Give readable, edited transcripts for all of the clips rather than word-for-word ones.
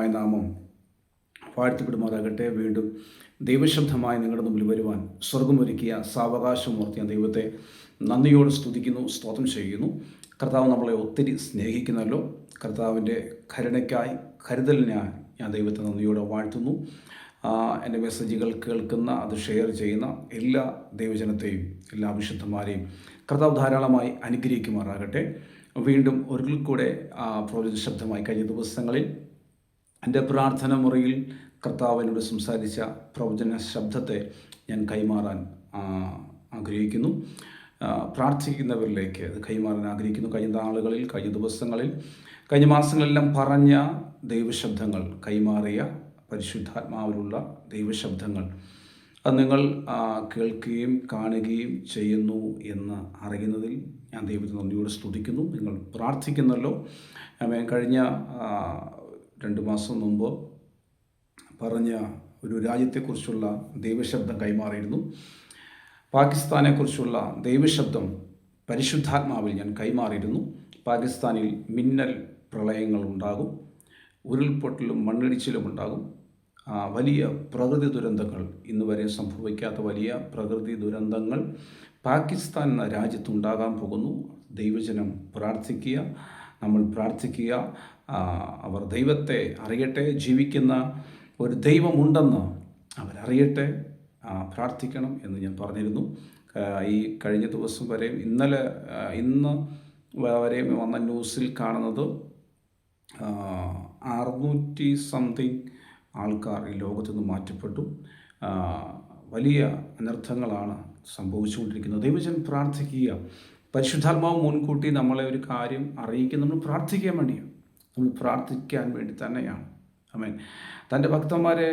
ധന്യമായ നാമം വാഴ്ത്തപ്പെടുമാറാകട്ടെ. വീണ്ടും ദൈവശബ്ദമായി നിങ്ങളുടെ മുമ്പിൽ വരുവാൻ സ്വർഗമൊരുക്കിയ സാവകാശമൂർത്തിയ ദൈവത്തെ നന്ദിയോട് സ്തുതിക്കുന്നു, സ്തോത്രം ചെയ്യുന്നു. കർത്താവ് നമ്മളെ ഒത്തിരി സ്നേഹിക്കുന്നല്ലോ. കർത്താവിൻ്റെ കരുണയ്ക്കായി, കരുതലിനായി ഞാൻ ദൈവത്തെ നന്ദിയോടെ വാഴ്ത്തുന്നു. എൻ്റെ മെസ്സേജുകൾ കേൾക്കുന്ന, അത് ഷെയർ ചെയ്യുന്ന എല്ലാ ദൈവജനത്തെയും, എല്ലാ വിശുദ്ധന്മാരെയും കർത്താവ് ധാരാളമായി അനുഗ്രഹിക്കുമാറാകട്ടെ. വീണ്ടും ഒരിക്കൽ കൂടെ പ്രവചന ശബ്ദമായി കഴിഞ്ഞ ദിവസങ്ങളിൽ എൻ്റെ പ്രാർത്ഥന മുറിയിൽ കർത്താവിനോട് സംസാരിച്ച പ്രവചന ശബ്ദത്തെ ഞാൻ കൈമാറാൻ ആഗ്രഹിക്കുന്നു. പ്രാർത്ഥിക്കുന്നവരിലേക്ക് അത് കൈമാറാൻ ആഗ്രഹിക്കുന്നു. കഴിഞ്ഞ നാളുകളിൽ, കഴിഞ്ഞ ദിവസങ്ങളിൽ, കഴിഞ്ഞ മാസങ്ങളെല്ലാം പറഞ്ഞ ദൈവശബ്ദങ്ങൾ, കൈമാറിയ പരിശുദ്ധാത്മാവിലുള്ള ദൈവശബ്ദങ്ങൾ അത് നിങ്ങൾ കേൾക്കുകയും കാണുകയും ചെയ്യുന്നു എന്ന് അറിയുന്നതിൽ ഞാൻ ദൈവത്തെ നന്ദിയോടെ സ്തുതിക്കുന്നു. നിങ്ങൾ പ്രാർത്ഥിക്കുന്നല്ലോ. കഴിഞ്ഞ 2 മാസം മുമ്പ് പറഞ്ഞ ഒരു രാജ്യത്തെക്കുറിച്ചുള്ള ദൈവശബ്ദം കൈമാറിയിരുന്നു. പാകിസ്ഥാനെക്കുറിച്ചുള്ള ദൈവശബ്ദം പരിശുദ്ധാത്മാവിൽ ഞാൻ കൈമാറിയിരുന്നു. പാകിസ്ഥാനിൽ മിന്നൽ പ്രളയങ്ങൾ ഉണ്ടാകും, ഉരുൾപൊട്ടലും മണ്ണിടിച്ചിലും ഉണ്ടാകും. വലിയ പ്രകൃതി ദുരന്തങ്ങൾ, ഇന്ന് വരെ സംഭവിക്കാത്ത വലിയ പ്രകൃതി ദുരന്തങ്ങൾ പാകിസ്ഥാൻ എന്ന രാജ്യത്തുണ്ടാകാൻ പോകുന്നു. ദൈവജനം പ്രാർത്ഥിക്കുക, നമ്മൾ പ്രാർത്ഥിക്കുക. അവർ ദൈവത്തെ അറിയട്ടെ, ജീവിക്കുന്ന ഒരു ദൈവമുണ്ടെന്ന് അവരറിയട്ടെ, പ്രാർത്ഥിക്കണം എന്ന് ഞാൻ പറഞ്ഞിരുന്നു. ഈ കഴിഞ്ഞ ദിവസം വരെയും ഇന്ന് വരെയും വന്ന ന്യൂസിൽ കാണുന്നത് 600 സംതിങ് ആൾക്കാർ ഈ ലോകത്തു നിന്ന് മാറ്റപ്പെട്ടു. വലിയ അനർത്ഥങ്ങളാണ് സംഭവിച്ചുകൊണ്ടിരിക്കുന്നത്. ദൈവജനം പ്രാർത്ഥിക്കുക. പരിശുദ്ധാത്മാവ് മുൻകൂട്ടി നമ്മളെ ഒരു കാര്യം അറിയിക്കുക. നമ്മൾ പ്രാർത്ഥിക്കാൻ വേണ്ടിയാണ്, നമ്മൾ പ്രാർത്ഥിക്കാൻ വേണ്ടി തന്നെയാണ്. ആമേൻ. തൻ്റെ ഭക്തന്മാരെ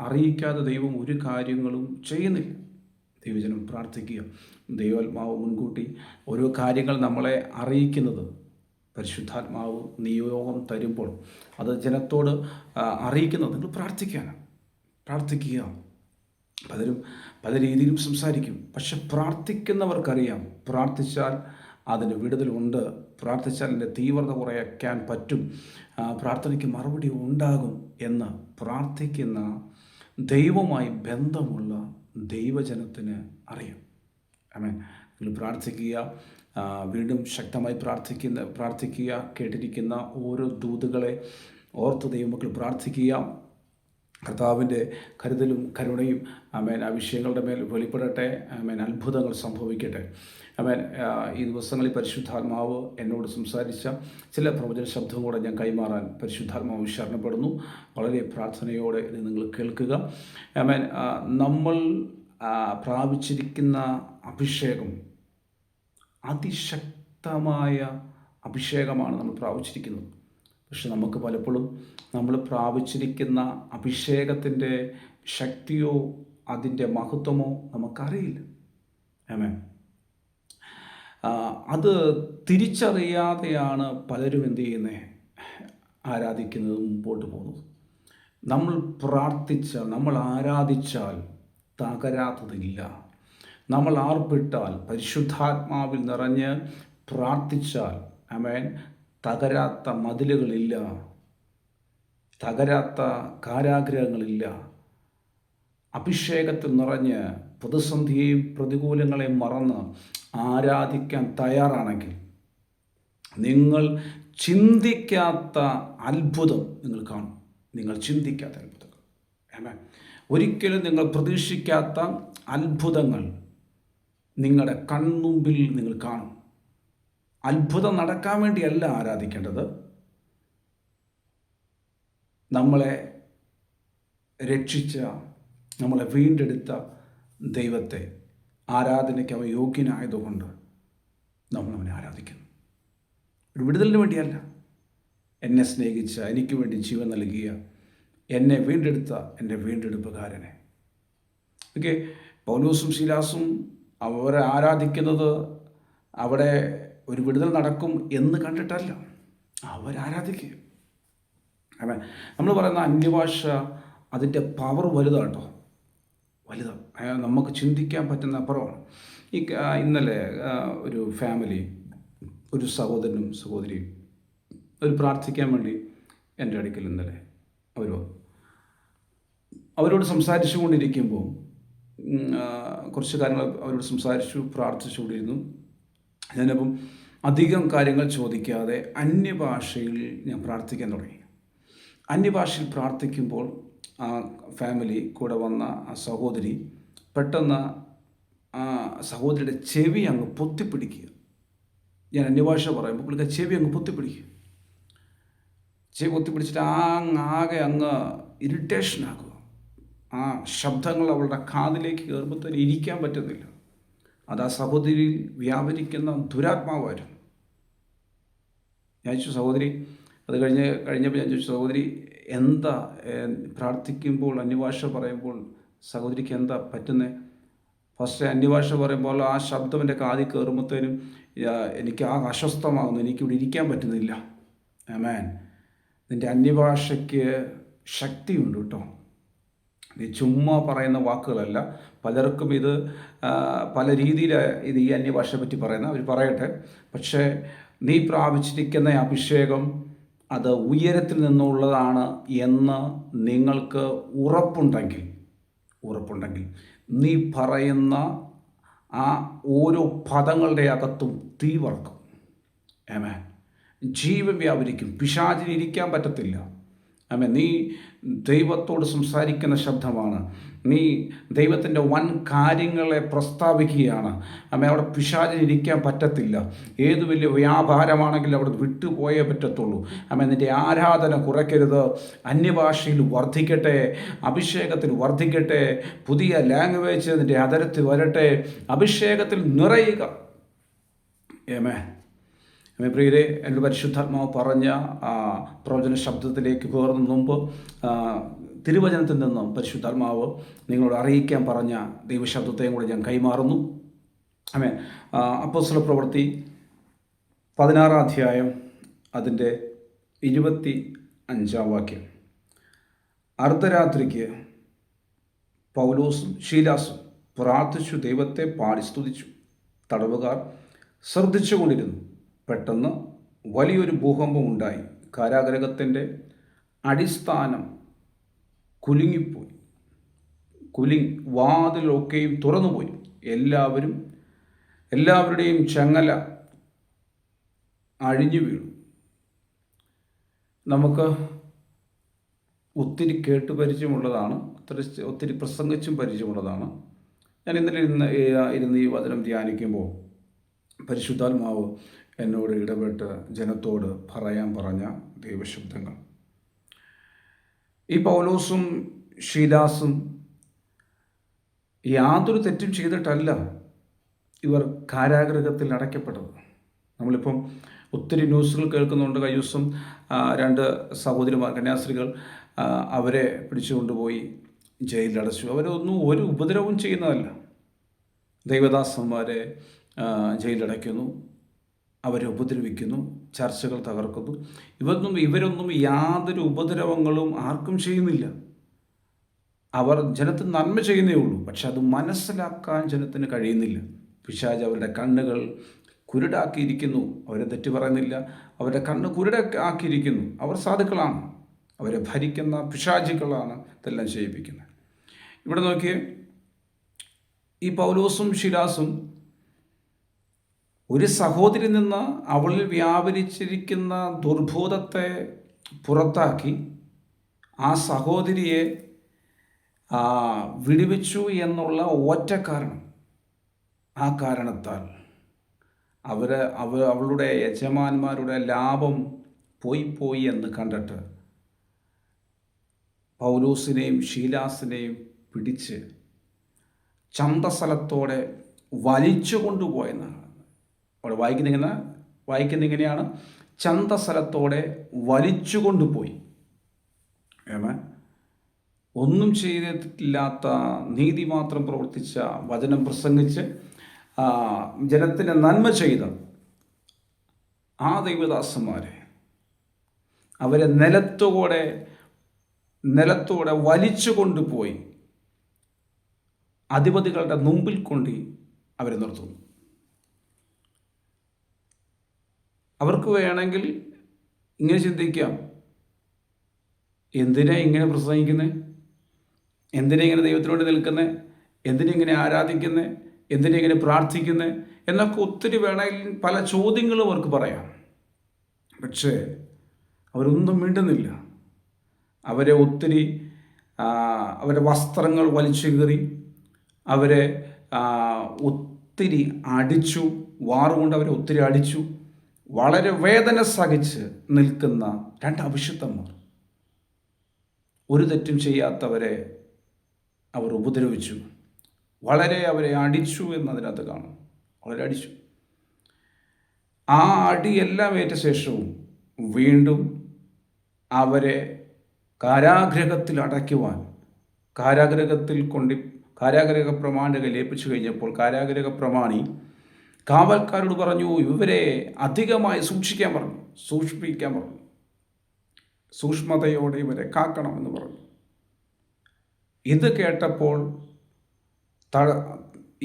അറിയിക്കാതെ ദൈവം ഒരു കാര്യങ്ങളും ചെയ്യുന്നില്ല. ദൈവജനം പ്രാർത്ഥിക്കുക. ദൈവാത്മാവ് മുൻകൂട്ടി ഓരോ കാര്യങ്ങൾ നമ്മളെ അറിയിക്കുന്നത് പരിശുദ്ധാത്മാവ് നിയോഗം തരുമ്പോൾ അത് ജനത്തോട് അറിയിക്കുന്നത് നിങ്ങൾ പ്രാർത്ഥിക്കാനാണ്. പ്രാർത്ഥിക്കുക. പലരും പല രീതിയിലും സംസാരിക്കും, പക്ഷെ പ്രാർത്ഥിക്കുന്നവർക്കറിയാം പ്രാർത്ഥിച്ചാൽ അതിന് വിടുതലുണ്ട്, പ്രാർത്ഥിച്ചാൽ അതിൻ്റെ തീവ്രത കുറയ്ക്കാൻ പറ്റും, പ്രാർത്ഥനയ്ക്ക് മറുപടി ഉണ്ടാകും എന്ന് പ്രാർത്ഥിക്കുന്ന ദൈവവുമായി ബന്ധമുള്ള ദൈവജനത്തിന് അറിയാം. ആമേൻ. നിങ്ങൾ പ്രാർത്ഥിക്കുക. വീണ്ടും ശക്തമായി പ്രാർത്ഥിക്കുക. കേട്ടിരിക്കുന്ന ഓരോ ദൂതുകളെ ഓർത്ത് ദൈവമക്കൾ പ്രാർത്ഥിക്കുക. കർത്താവിൻ്റെ കരുതലും കരുണയും ആമേൻ ആ വിഷയങ്ങളുടെ മേൽ വെളിപ്പെടട്ടെ. ആമേൻ. അത്ഭുതങ്ങൾ സംഭവിക്കട്ടെ. ആമേൻ. ഈ ദിവസങ്ങളിൽ പരിശുദ്ധാത്മാവ് എന്നോട് സംസാരിച്ച ചില പ്രവചന ശബ്ദം കൂടെ ഞാൻ കൈമാറാൻ പരിശുദ്ധാത്മാവ് ശരണപ്പെടുന്നു. വളരെ പ്രാർത്ഥനയോടെ ഇത് നിങ്ങൾ കേൾക്കുക. ആമേൻ. നമ്മൾ പ്രാപിച്ചിരിക്കുന്ന അഭിഷേകം അതിശക്തമായ അഭിഷേകമാണ് നമ്മൾ പ്രാപിച്ചിരിക്കുന്നത്. പക്ഷെ നമുക്ക് പലപ്പോഴും നമ്മൾ പ്രാപിച്ചിരിക്കുന്ന അഭിഷേകത്തിൻ്റെ ശക്തിയോ അതിൻ്റെ മഹത്വമോ നമുക്കറിയില്ല. ആമേൻ. അത് തിരിച്ചറിയാതെയാണ് പലരും എന്ത് ചെയ്യുന്നത്, ആരാധിക്കുന്നത്, മുമ്പോട്ട് പോകുന്നത്. നമ്മൾ പ്രാർത്ഥിച്ചാൽ, നമ്മൾ ആരാധിച്ചാൽ തകരാത്തതില്ല. നമ്മൾ ആർപ്പിട്ടാൽ, പരിശുദ്ധാത്മാവിൽ നിറഞ്ഞ് പ്രാർത്ഥിച്ചാൽ, ആമേൻ, തകരാത്ത മതിലുകളില്ല, തകരാത്ത കാരാഗ്രഹങ്ങളില്ല. അഭിഷേകത്തിൽ നിറഞ്ഞ് പ്രതിസന്ധിയെയും പ്രതികൂലങ്ങളെയും മറന്ന് ആരാധിക്കാൻ തയ്യാറാണെങ്കിൽ നിങ്ങൾ ചിന്തിക്കാത്ത അത്ഭുതം നിങ്ങൾ കാണും. നിങ്ങൾ ചിന്തിക്കാത്ത അത്ഭുതങ്ങൾ. ആമേൻ. ഒരിക്കലും നിങ്ങൾ പ്രതീക്ഷിക്കാത്ത അത്ഭുതങ്ങൾ നിങ്ങളുടെ കൺമുമ്പിൽ നിങ്ങൾ കാണും. അത്ഭുതം നടക്കാൻ വേണ്ടിയല്ല ആരാധിക്കേണ്ടത്. നമ്മളെ രക്ഷിച്ച, നമ്മളെ വീണ്ടെടുത്ത ദൈവത്തെ ആരാധനയ്ക്ക് അവൻ യോഗ്യനായതുകൊണ്ട് നമ്മൾ അവനെ ആരാധിക്കുന്നു. ഒരു വിടുതലിന് വേണ്ടിയല്ല. എന്നെ സ്നേഹിച്ച, എനിക്ക് വേണ്ടി ജീവൻ നൽകിയ, എന്നെ വീണ്ടെടുത്ത എൻ്റെ വീണ്ടെടുപ്പുകാരനെ. ഓക്കെ. പൗലോസും ശീലാസും അവരെ ആരാധിക്കുന്നത് അവിടെ ഒരു വിടുതൽ നടക്കും എന്ന് കണ്ടിട്ടല്ല, അവരാരാധിക്കുക. അതെ, നമ്മൾ പറയുന്ന അന്യഭാഷ അതിൻ്റെ പവർ വലുതാട്ടോ, വലുതാണ്. നമുക്ക് ചിന്തിക്കാൻ പറ്റുന്ന അപ്പുറമാണ്. ഇന്നലെ ഒരു ഫാമിലി, ഒരു സഹോദരനും സഹോദരിയും ഒരു പ്രാർത്ഥിക്കാൻ വേണ്ടി എൻ്റെ അടുക്കൽ ഇന്നലെ അവർ വന്നു. അവരോട് സംസാരിച്ചു കൊണ്ടിരിക്കുമ്പോൾ കുറച്ച് കാര്യങ്ങൾ അവരോട് സംസാരിച്ചു, പ്രാർത്ഥിച്ചുകൊണ്ടിരുന്നു. ഞാനപ്പം അധികം കാര്യങ്ങൾ ചോദിക്കാതെ അന്യഭാഷയിൽ ഞാൻ പ്രാർത്ഥിക്കാൻ തുടങ്ങി. അന്യഭാഷയിൽ പ്രാർത്ഥിക്കുമ്പോൾ ആ ഫാമിലി കൂടെ വന്ന ആ സഹോദരി പെട്ടെന്ന് ആ സഹോദരിയുടെ ചെവി അങ്ങ് പൊത്തിപ്പിടിക്കുക. ഞാൻ അന്യഭാഷ പറയുമ്പോൾ പുള്ളിക്ക് ചെവി അങ്ങ് പൊത്തിപ്പിടിക്കുക. ചെവി പൊത്തിപ്പിടിച്ചിട്ട് ആകെ അങ്ങ് ഇറിറ്റേഷനാകുക. ആ ശബ്ദങ്ങൾ അവളുടെ കാതിലേക്ക് കയറുമ്പോൾ തന്നെ ഇരിക്കാൻ പറ്റുന്നില്ല. അത് ആ സഹോദരിയിൽ വ്യാപരിക്കുന്ന ദുരാത്മാവായിരുന്നു. ഞാൻ ചോദിച്ചു, സഹോദരി, അത് കഴിഞ്ഞപ്പോൾ ഞാൻ ചോദിച്ചു, സഹോദരി എന്താ പ്രാർത്ഥിക്കുമ്പോൾ അന്യഭാഷ പറയുമ്പോൾ സഹോദരിക്ക് എന്താ പറ്റുന്നത്? ഫസ്റ്റ് അന്യഭാഷ പറയുമ്പോൾ ആ ശബ്ദം എൻ്റെ കാതിൽ കയറുമ്പോഴത്തേനും എനിക്ക് ആ അസ്വസ്ഥമാകുന്നു, എനിക്കിവിടെ ഇരിക്കാൻ പറ്റുന്നില്ല. ആമേൻ. നിൻ്റെ അന്യഭാഷയ്ക്ക് ശക്തിയുണ്ട് കേട്ടോ. നീ ചുമ്മാ പറയുന്ന വാക്കുകളല്ല. പലർക്കും ഇത് പല രീതിയിൽ ഇത് ഈ അന്യഭാഷയെ പറ്റി അവർ പറയട്ടെ. പക്ഷേ നീ പ്രാപിച്ചിരിക്കുന്ന അഭിഷേകം അത് ഉയരത്തിൽ നിന്നുള്ളതാണ് എന്ന് നിങ്ങൾക്ക് ഉറപ്പുണ്ടെങ്കിൽ നീ പറയുന്ന ആ ഓരോ പദങ്ങളുടെ അകത്തും തീ പറക്കും. ആമേൻ. ജീവൻ വ്യാപരിക്കും. പിശാചിന് ഇരിക്കാൻ പറ്റത്തില്ല. ആമേൻ. നീ ദൈവത്തോട് സംസാരിക്കുന്ന ശബ്ദമാണ്. നീ ദൈവത്തിൻ്റെ വൻ കാര്യങ്ങളെ പ്രസ്താവിക്കുകയാണ്. ആമേൻ. അവിടെ പിശാചിന് ഇരിക്കാൻ പറ്റത്തില്ല. ഏത് വലിയ വ്യാപാരമാണെങ്കിലും അവിടെ വിട്ടുപോയേ പറ്റത്തുള്ളൂ. ആമേൻ. നിൻ്റെ ആരാധന കുറയ്ക്കരുത്. അന്യഭാഷയിൽ വർദ്ധിക്കട്ടെ, അഭിഷേകത്തിൽ വർദ്ധിക്കട്ടെ, പുതിയ ലാംഗ്വേജ് നിൻ്റെ അതരത്തിൽ വരട്ടെ, അഭിഷേകത്തിൽ നിറയുക. ആമേൻ. പ്രിയരെ, എൻ്റെ പരിശുദ്ധാത്മാവ് പറഞ്ഞ പ്രവചന ശബ്ദത്തിലേക്ക് കയറുന്ന മുമ്പ് തിരുവചനത്തിൽ നിന്നും പരിശുദ്ധാത്മാവ് നിങ്ങളോട് അറിയിക്കാൻ പറഞ്ഞ ദൈവശബ്ദത്തെയും കൂടെ ഞാൻ കൈമാറുന്നു. ആമേൻ. അപ്പോസ്തല പ്രവൃത്തി 16 അധ്യായം അതിൻ്റെ 25 വാക്യം. അർദ്ധരാത്രിക്ക് പൗലോസും ശീലാസും പ്രാർത്ഥിച്ചു ദൈവത്തെ പാടി സ്തുതിച്ചു. തടവുകാർ ശ്രദ്ധിച്ചു കൊണ്ടിരുന്നു. പെട്ടെന്ന് വലിയൊരു ഭൂകമ്പം ഉണ്ടായി. കാരാഗൃഹത്തിൻ്റെ അടിസ്ഥാനം കുലുങ്ങിപ്പോയി. വാതിലൊക്കെയും തുറന്നുപോയി. എല്ലാവരുടെയും ചങ്ങല അഴിഞ്ഞു വീണു. നമുക്ക് ഒത്തിരി കേട്ട് പരിചയമുള്ളതാണ്, ഒത്തിരി പ്രസംഗിച്ചും പരിചയമുള്ളതാണ്. ഞാൻ ഇന്നലെ ഇരുന്ന് ഈ വചനം ധ്യാനിക്കുമ്പോൾ പരിശുദ്ധാത്മാവ് എന്നോട് ഇടപെട്ട് ജനത്തോട് പറയാൻ പറഞ്ഞ ദൈവശബ്ദങ്ങൾ. ഈ പൗലോസും ശീലാസും യാതൊരു തെറ്റും ചെയ്തിട്ടല്ല ഇവർ കാരാഗൃഹത്തിൽ അടയ്ക്കപ്പെട്ടത്. നമ്മളിപ്പം ഒത്തിരി ന്യൂസുകൾ കേൾക്കുന്നുണ്ട്. കഴിഞ്ഞ ദിവസം 2 സഹോദരിമാർ, കന്യാസ്ത്രീകൾ, അവരെ പിടിച്ചുകൊണ്ടുപോയി ജയിലിലടച്ചു. അവരൊന്നും ഒരു ഉപദ്രവവും ചെയ്യുന്നതല്ല. ദൈവദാസന്മാരെ ജയിലടയ്ക്കുന്നു, അവരെ ഉപദ്രവിക്കുന്നു, ചർച്ചകൾ തകർക്കുന്നു. ഇവരൊന്നും യാതൊരു ഉപദ്രവങ്ങളും ആർക്കും ചെയ്യുന്നില്ല. അവർ ജനത്തിന് നന്മ ചെയ്യുന്നേ ഉള്ളൂ. പക്ഷെ അത് മനസ്സിലാക്കാൻ ജനത്തിന് കഴിയുന്നില്ല. പിശാച് അവരുടെ കണ്ണുകൾ കുരുടാക്കിയിരിക്കുന്നു. അവരെ തെറ്റ് പറയുന്നില്ല. അവരുടെ കണ്ണ് കുരുടാക്കിയിരിക്കുന്നു. അവർ സാധുക്കളാണ്. അവരെ ഭരിക്കുന്ന പിശാചുക്കളാണ് ഇതെല്ലാം ചെയ്യിപ്പിക്കുന്നത്. ഇവിടെ നോക്കിയേ, ഈ പൗലോസും ശീലാസും ഒരു സഹോദരി നിന്ന് അവളിൽ വ്യാപരിച്ചിരിക്കുന്ന ദുർബോധത്തെ പുറത്താക്കി ആ സഹോദരിയെ വിടുവിച്ചു എന്നുള്ള ഒറ്റ കാരണം. ആ കാരണത്താൽ അവളുടെ യജമാന്മാരുടെ ലാഭം പോയി എന്ന് കണ്ടിട്ട് പൗലോസിനെയും ശീലാസിനെയും പിടിച്ച് ചന്തസ്ഥലത്തോടെ വലിച്ചു കൊണ്ടുപോയെന്നാണ് അവിടെ വായിക്കുന്ന ഇങ്ങനെയാണ്: ചന്തസ്ഥലത്തോടെ വലിച്ചു കൊണ്ടുപോയി. ഒന്നും ചെയ്തിട്ടില്ലാത്ത, നീതി മാത്രം പ്രവർത്തിച്ച, വചനം പ്രസംഗിച്ച് ജനത്തിന് നന്മ ചെയ്ത ആ ദൈവദാസന്മാരെ അവരെ നിലത്തോടെ വലിച്ചു കൊണ്ടുപോയി അധിപതികളുടെ മുമ്പിൽ കൊണ്ട് അവരെ നിർത്തുന്നു. അവർക്ക് വേണമെങ്കിൽ ഇങ്ങനെ ചിന്തിക്കാം: എന്തിനാ ഇങ്ങനെ പ്രസംഗിക്കുന്നത്? എന്തിനാ ഇങ്ങനെ ദൈവത്തിനോട് നിൽക്കുന്നത്? എന്തിനാ ഇങ്ങനെ ആരാധിക്കുന്നത്? എന്തിനാ ഇങ്ങനെ പ്രാർത്ഥിക്കുന്നത് എന്നൊക്കെ ഒത്തിരി വേണമെങ്കിൽ പല ചോദ്യങ്ങളും അവർക്ക് പറയാം. പക്ഷേ അവരൊന്നും മിണ്ടുന്നില്ല. അവരെ ഒത്തിരി അവരുടെ വസ്ത്രങ്ങൾ വലിച്ചു കീറി, അവരെ ഒത്തിരി അടിച്ചു, വാറുകൊണ്ട് അവരെ ഒത്തിരി അടിച്ചു. വളരെ വേദന സഹിച്ച് നിൽക്കുന്ന രണ്ട് അഭിഷിക്തന്മാർ, ഒരു തെറ്റും ചെയ്യാത്തവരെ അവർ ഉപദ്രവിച്ചു, വളരെ അവരെ അടിച്ചു എന്നതിനകത്ത് കാണും. വളരെ അടിച്ചു. ആ അടിയെല്ലാം ഏറ്റ ശേഷവും വീണ്ടും അവരെ കാരാഗ്രഹത്തിൽ അടയ്ക്കുവാൻ കാരാഗ്രഹ പ്രമാണികൾ ഏൽപ്പിച്ചു കഴിഞ്ഞപ്പോൾ കാരാഗ്രഹ പ്രമാണി കാവൽക്കാരോട് പറഞ്ഞു, ഇവരെ അധികമായി സൂക്ഷിപ്പിക്കാൻ പറഞ്ഞു, സൂക്ഷ്മതയോടെ ഇവരെ കാക്കണമെന്ന് പറഞ്ഞു. ഇത് കേട്ടപ്പോൾ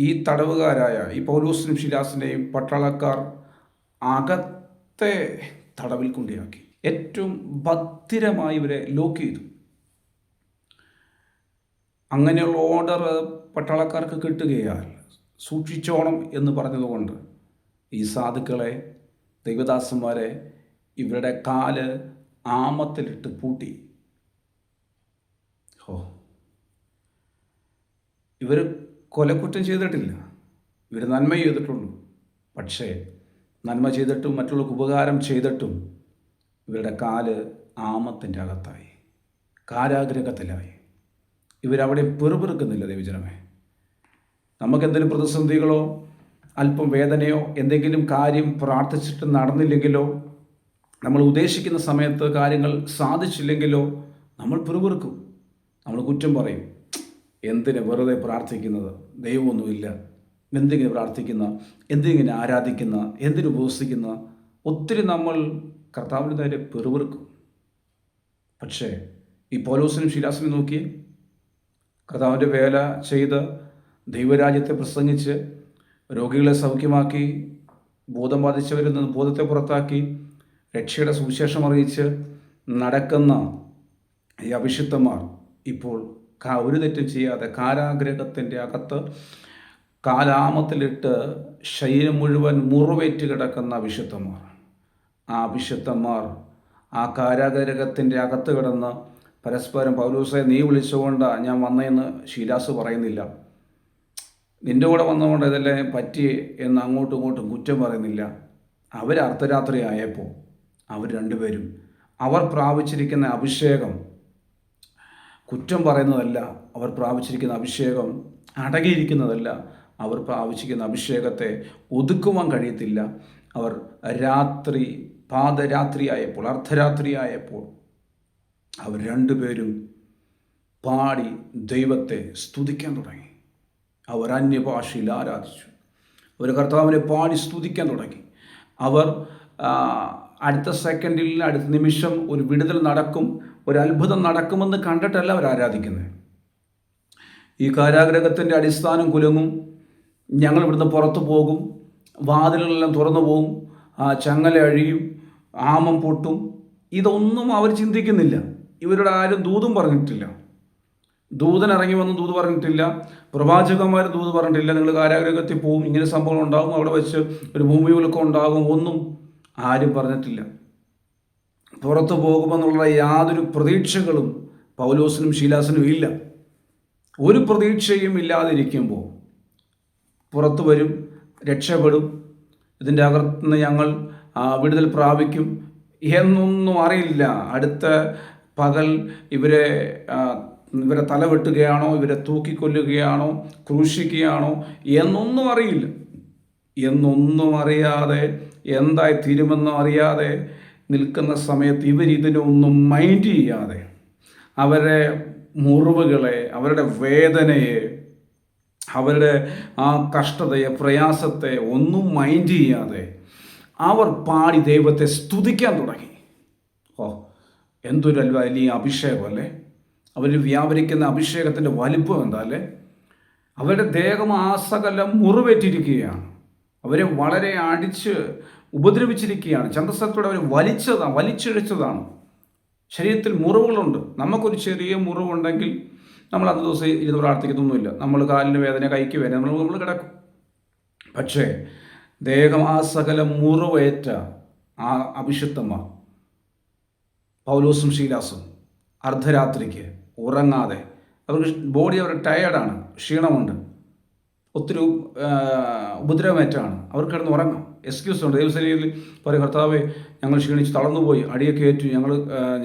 ഈ തടവുകാരായ ഈ പൗലോസിനും ശീലാസിനെയും പട്ടാളക്കാർ അകത്തെ തടവിൽ കൊണ്ടിയാക്കി. ഏറ്റവും ഭദ്രമായി ഇവരെ ലോക്ക് ചെയ്തു. അങ്ങനെയുള്ള ഓർഡർ പട്ടാളക്കാർക്ക് കിട്ടുകയാൽ സൂക്ഷിച്ചോണം എന്ന് പറഞ്ഞതുകൊണ്ട് ഈ സാധുക്കളെ, ദൈവദാസന്മാരെ ഇവരുടെ കാല് ആമത്തിലിട്ട് പൂട്ടി. ഇവർ കൊലക്കുറ്റം ചെയ്തിട്ടില്ല, ഇവർ നന്മ ചെയ്തിട്ടുള്ളൂ. പക്ഷേ നന്മ ചെയ്തിട്ടും മറ്റുള്ളവർക്ക് ഉപകാരം ചെയ്തിട്ടും ഇവരുടെ കാല് ആമത്തിൻ്റെ അകത്തായി, കാരാഗ്രഹത്തിലായി. ഇവരവിടെ പെറുപെറുക്കുന്നില്ല. ദൈവജനമേ, നമുക്കെന്തെങ്കിലും പ്രതിസന്ധികളോ അല്പം വേദനയോ എന്തെങ്കിലും കാര്യം പ്രാർത്ഥിച്ചിട്ട് നടന്നില്ലെങ്കിലോ, നമ്മൾ ഉദ്ദേശിക്കുന്ന സമയത്ത് കാര്യങ്ങൾ സാധിച്ചില്ലെങ്കിലോ നമ്മൾ പെറുപെറുക്കും, നമ്മൾ കുറ്റം പറയും. എന്തിന് വെറുതെ പ്രാർത്ഥിക്കുന്നത്? ദൈവമൊന്നുമില്ല, എന്തിങ്ങനെ പ്രാർത്ഥിക്കുന്ന, എന്തിങ്ങനെ ആരാധിക്കുന്ന, എന്തിനു ഉപവസിക്കുന്ന, ഒത്തിരി നമ്മൾ കർത്താവിൻ്റെ നേരെ പെറുപെറുക്കും. പക്ഷേ ഈ പൗലോസിനും ശീലാസിനും നോക്കി, കർത്താവിൻ്റെ വേല ചെയ്ത് ദൈവരാജ്യത്തെ പ്രസംഗിച്ച് രോഗികളെ സൗഖ്യമാക്കി, ബോധം ബാധിച്ചവരിൽ നിന്ന് ബോധത്തെ പുറത്താക്കി, രക്ഷയുടെ സുവിശേഷം അറിയിച്ച് നടക്കുന്ന ഈ അഭിഷിക്തന്മാർ ഇപ്പോൾ ഒരു തെറ്റും ചെയ്യാതെ കാരാഗ്രഹത്തിൻ്റെ അകത്ത് കാലാമത്തിലിട്ട് ശരീരം മുഴുവൻ മുറിവേറ്റ് കിടക്കുന്ന അഭിഷിക്തന്മാർ. ആ അഭിഷിക്തന്മാർ ആ കാരാഗ്രഹത്തിൻ്റെ അകത്ത് കിടന്ന് പരസ്പരം, പൗലോസെ നീ വിളിച്ചുകൊണ്ട് ഞാൻ വന്നതെന്ന് ശീലാസ് പറയുന്നില്ല, നിൻ്റെ കൂടെ വന്നതുകൊണ്ട് ഇതെല്ലാം പറ്റി എന്ന് അങ്ങോട്ടും ഇങ്ങോട്ടും കുറ്റം പറയുന്നില്ല. അവർ അർദ്ധരാത്രി ആയപ്പോൾ അവർ രണ്ടുപേരും അവർ പ്രാപിച്ചിരിക്കുന്ന അഭിഷേകം കുറ്റം പറയുന്നതല്ല, അവർ പ്രാപിച്ചിരിക്കുന്ന അഭിഷേകം അടങ്ങിയിരിക്കുന്നതല്ല, അവർ പ്രാപിച്ചിരിക്കുന്ന അഭിഷേകത്തെ ഒതുക്കുവാൻ കഴിയത്തില്ല. അവർ പാദരാത്രിയായപ്പോൾ, അർദ്ധരാത്രിയായപ്പോൾ അവർ രണ്ടുപേരും പാടി ദൈവത്തെ സ്തുതിക്കാൻ തുടങ്ങി. അവർ അന്യഭാഷയിൽ ആരാധിച്ചു. അവർ കർത്താവിനെ പാടി സ്തുതിക്കാൻ തുടങ്ങി. അവർ അടുത്ത സെക്കൻഡിൽ, അടുത്ത നിമിഷം ഒരു വിടുതൽ നടക്കും, ഒരു അത്ഭുതം നടക്കുമെന്ന് കണ്ടിട്ടല്ല അവർ ആരാധിക്കുന്നത്. ഈ കാരാഗ്രഹത്തിൻ്റെ അടിസ്ഥാനം കുലുങ്ങും, ഞങ്ങൾ ഇവിടുന്ന് പുറത്തു പോകും, വാതിലുകളെല്ലാം തുറന്നു പോകും, ചങ്ങല അഴിയും, ആമം പൊട്ടും, ഇതൊന്നും അവർ ചിന്തിക്കുന്നില്ല. ഇവരുടെ ആരും ദൂതും പറഞ്ഞിട്ടില്ല, ദൂതൻ ഇറങ്ങി വന്ന് ദൂത് പറഞ്ഞിട്ടില്ല, പ്രവാചകന്മാർ ദൂത് പറഞ്ഞിട്ടില്ല, നിങ്ങൾ കാരാഗ്രഹത്തിൽ പോവും, ഇങ്ങനെ സംഭവം ഉണ്ടാകും, അവിടെ വെച്ച് ഒരു ഭൂമികുലുക്കം ഉണ്ടാകും, ഒന്നും ആരും പറഞ്ഞിട്ടില്ല. പുറത്തു പോകുമെന്നുള്ള യാതൊരു പ്രതീക്ഷകളും പൗലോസിനും ശീലാസിനും ഇല്ല. ഒരു പ്രതീക്ഷയും ഇല്ലാതിരിക്കുമ്പോൾ പുറത്തു വരും, രക്ഷപ്പെടും, ഇതിൻ്റെ അകത്തുനിന്ന് ഞങ്ങൾ വിടുതൽ പ്രാപിക്കും എന്നൊന്നും അറിയില്ല. അടുത്ത പകൽ ഇവരെ തല വെട്ടുകയാണോ, ഇവരെ തൂക്കിക്കൊല്ലുകയാണോ, ക്രൂശിക്കുകയാണോ എന്നൊന്നും അറിയില്ല. എന്നൊന്നും അറിയാതെ, എന്തായി തീരുമെന്നും അറിയാതെ നിൽക്കുന്ന സമയത്ത് ഇവരിതിനൊന്നും മൈൻഡ് ചെയ്യാതെ, അവരുടെ മുറിവുകളെ, അവരുടെ വേദനയെ, അവരുടെ ആ കഷ്ടതയെ, പ്രയാസത്തെ ഒന്നും മൈൻഡ് ചെയ്യാതെ അവർ പാടി ദൈവത്തെ സ്തുതിക്കാൻ തുടങ്ങി. എന്തൊരു വലിയ അഭിഷേകം അല്ലേ! അവർ വ്യാപരിക്കുന്ന അഭിഷേകത്തിൻ്റെ വലിപ്പം എന്താ അല്ലേ! അവരുടെ ദേഹം ആസകലം മുറിവേറ്റിരിക്കുകയാണ്. അവരെ വളരെ അടിച്ച് ഉപദ്രവിച്ചിരിക്കുകയാണ്. ചന്തസ്ഥലത്തോടെ അവർ വലിച്ചിഴച്ചതാണ്. ശരീരത്തിൽ മുറിവുകളുണ്ട്. നമുക്കൊരു ചെറിയ മുറിവുണ്ടെങ്കിൽ നമ്മൾ അന്ന് ദിവസം ഇരുന്ന് പ്രാർത്ഥിക്കുന്നൊന്നുമില്ല. നമ്മൾ കാലിന് വേദന, കൈക്ക് വേദന, നമ്മൾ കിടക്കും. പക്ഷേ ദേഹമാസകല മുറിവേറ്റ ആ അഭിഷിക്തന്മാർ പൗലോസും ശീലാസും അർദ്ധരാത്രിക്ക് ഉറങ്ങാതെ, അവർക്ക് ബോഡി അവരുടെ ടയേർഡാണ്, ക്ഷീണമുണ്ട്, ഒത്തിരി ഉപദ്രവമേറ്റാണ്, അവർ കിടന്ന് ഉറങ്ങാം. എക്സ്ക്യൂസ് ഉണ്ട്. ദൈവസേനയിൽ പറയും, കർത്താവേ ഞങ്ങൾ ക്ഷീണിച്ച് തളർന്നുപോയി, അടിയൊക്കെ ഏറ്റു,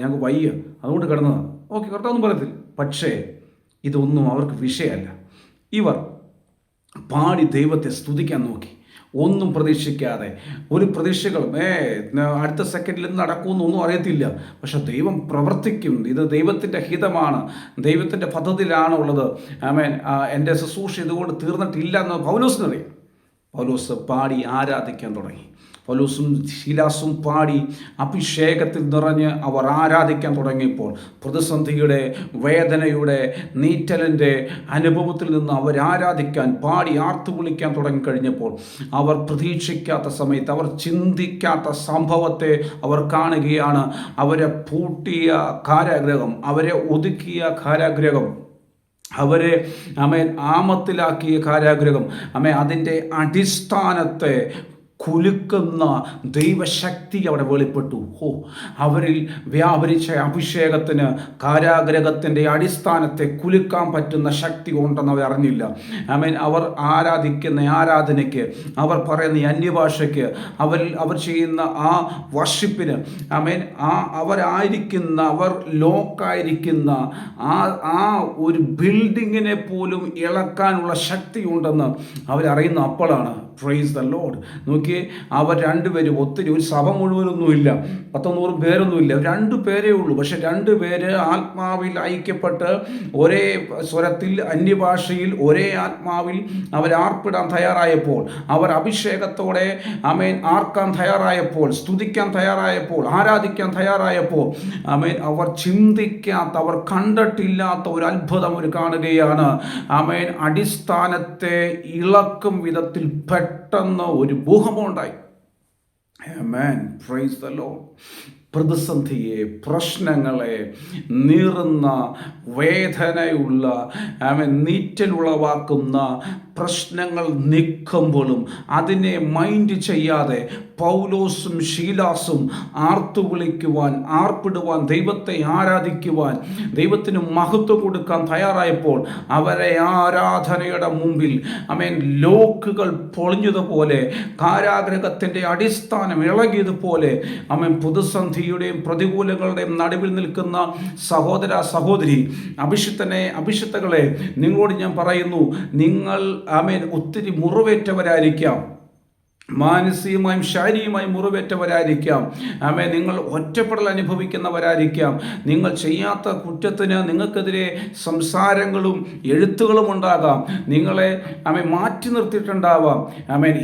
ഞങ്ങൾക്ക് വയ്യ, അതുകൊണ്ട് കിടന്നതാണ്. ഓക്കെ, കർത്താവൊന്നും പറയത്തില്ല. പക്ഷേ ഇതൊന്നും അവർക്ക് വിഷയമല്ല. ഇവർ പാടി ദൈവത്തെ സ്തുതിക്കാൻ നോക്കി, ഒന്നും പ്രതീക്ഷിക്കാതെ. ഒരു പ്രതീക്ഷകളും അടുത്ത സെക്കൻഡിൽ എന്ത് നടക്കുമെന്നൊന്നും അറിയത്തില്ല. പക്ഷെ ദൈവം പ്രവർത്തിക്കും, ഇത് ദൈവത്തിൻ്റെ ഹിതമാണ്, ദൈവത്തിൻ്റെ പദ്ധതിയിലാണ് ഉള്ളത്. ആമേൻ. എൻ്റെ ശുശ്രൂഷ ഇതുകൊണ്ട് തീർന്നിട്ടില്ല എന്ന് പൗലോസിനറിയാം. പൗലോസ് പാടി ആരാധിക്കാൻ തുടങ്ങി. പൗലോസും ശീലാസും പാടി അഭിഷേകത്തിൽ നിറഞ്ഞ് അവർ ആരാധിക്കാൻ തുടങ്ങിയപ്പോൾ പ്രതിസന്ധിയുടെ, വേദനയുടെ, നീറ്റലിൻ്റെ അനുഭവത്തിൽ നിന്ന് അവർ ആരാധിക്കാൻ, പാടി ആർത്തു വിളിക്കാൻ തുടങ്ങിക്കഴിഞ്ഞപ്പോൾ അവർ പ്രതീക്ഷിക്കാത്ത സമയത്ത്, അവർ ചിന്തിക്കാത്ത സംഭവത്തെ അവർ കാണുകയാണ്. അവരെ പൂട്ടിയ കാരാഗ്രഹം, അവരെ ഒതുക്കിയ കാരാഗ്രഹം, അവരെ ആമത്തിലാക്കിയ കാരാഗ്രഹം, അതിൻ്റെ അടിസ്ഥാനത്തെ കുലുക്കുന്ന ദൈവശക്തി അവിടെ വെളിപ്പെട്ടു. അവരിൽ വ്യാപരിച്ച അഭിഷേകത്തിന് കാരാഗ്രഹത്തിൻ്റെ അടിസ്ഥാനത്തെ കുലുക്കാൻ പറ്റുന്ന ശക്തി ഉണ്ടെന്ന് അവർ അറിഞ്ഞില്ല. അവർ ആരാധിക്കുന്ന ആരാധനയ്ക്ക്, അവർ പറയുന്ന അന്യഭാഷയ്ക്ക്, അവർ ചെയ്യുന്ന ആ വർഷിപ്പിന്, അവർ ലോക്കായിരിക്കുന്ന ആ ഒരു ബിൽഡിങ്ങിനെ പോലും ഇളക്കാനുള്ള ശക്തി ഉണ്ടെന്ന് അവരറിയുന്ന അപ്പോഴാണ്. Price the Lord. നോക്കിയേ, അവർ രണ്ടുപേരും ഒത്തിരി, ഒരു സഭ മുഴുവനൊന്നുമില്ല, 100 പേരൊന്നുമില്ല, 2 പേരേ ഉള്ളൂ. പക്ഷെ 2 പേര് ആത്മാവിൽ ഐക്യപ്പെട്ട് ഒരേ സ്വരത്തിൽ, അന്യഭാഷയിൽ, ഒരേ ആത്മാവിൽ അവർ ആർപ്പിടാൻ തയ്യാറായപ്പോൾ, അവർ അഭിഷേകത്തോടെ ആർക്കാൻ തയ്യാറായപ്പോൾ, സ്തുതിക്കാൻ തയ്യാറായപ്പോൾ, ആരാധിക്കാൻ തയ്യാറായപ്പോൾ, അവർ ചിന്തിക്കാത്ത, അവർ കണ്ടിട്ടില്ലാത്ത ഒരു അത്ഭുതം അവർ കാണുകയാണ്. അടിസ്ഥാനത്തെ ഇളക്കും വിധത്തിൽ പെട്ടെന്ന് ഒരു ഭൂകമ്പമുണ്ടായി. ആമേൻ. Praise the Lord. പ്രതിസന്ധിയെ, പ്രശ്നങ്ങളെ, നീറുന്ന വേദനയുള്ള, നീറ്റലുളവാക്കുന്ന പ്രശ്നങ്ങൾ നിൽക്കുമ്പോഴും അതിനെ മൈൻഡ് ചെയ്യാതെ പൗലോസും ശീലാസും ആർത്തു വിളിക്കുവാൻ, ആർപ്പിടുവാൻ, ദൈവത്തെ ആരാധിക്കുവാൻ, ദൈവത്തിന് മഹത്വം കൊടുക്കാൻ തയ്യാറായപ്പോൾ അവരെ ആരാധനയുടെ മുമ്പിൽ ലോക്കുകൾ പൊളിഞ്ഞതുപോലെ, കാരാഗ്രഹത്തിൻ്റെ അടിസ്ഥാനം ഇളകിയതുപോലെ, പ്രതിസന്ധിയുടെയും പ്രതികൂലങ്ങളുടെയും നടുവിൽ നിൽക്കുന്ന സഹോദര സഹോദരി, അഭിഷിക്തകളെ, നിങ്ങളോട് ഞാൻ പറയുന്നു, നിങ്ങൾ ഒത്തിരി മുറിവേറ്റവരായിരിക്കാം, മാനസികമായും ശാരീരികമായും മുറിവേറ്റവരായിരിക്കാം. നിങ്ങൾ ഒറ്റപ്പെടൽ അനുഭവിക്കുന്നവരായിരിക്കാം. നിങ്ങൾ ചെയ്യാത്ത കുറ്റത്തിന് നിങ്ങൾക്കെതിരെ സംസാരങ്ങളും എഴുത്തുകളും ഉണ്ടാകാം. നിങ്ങളെ മാറ്റി നിർത്തിയിട്ടുണ്ടാവാം.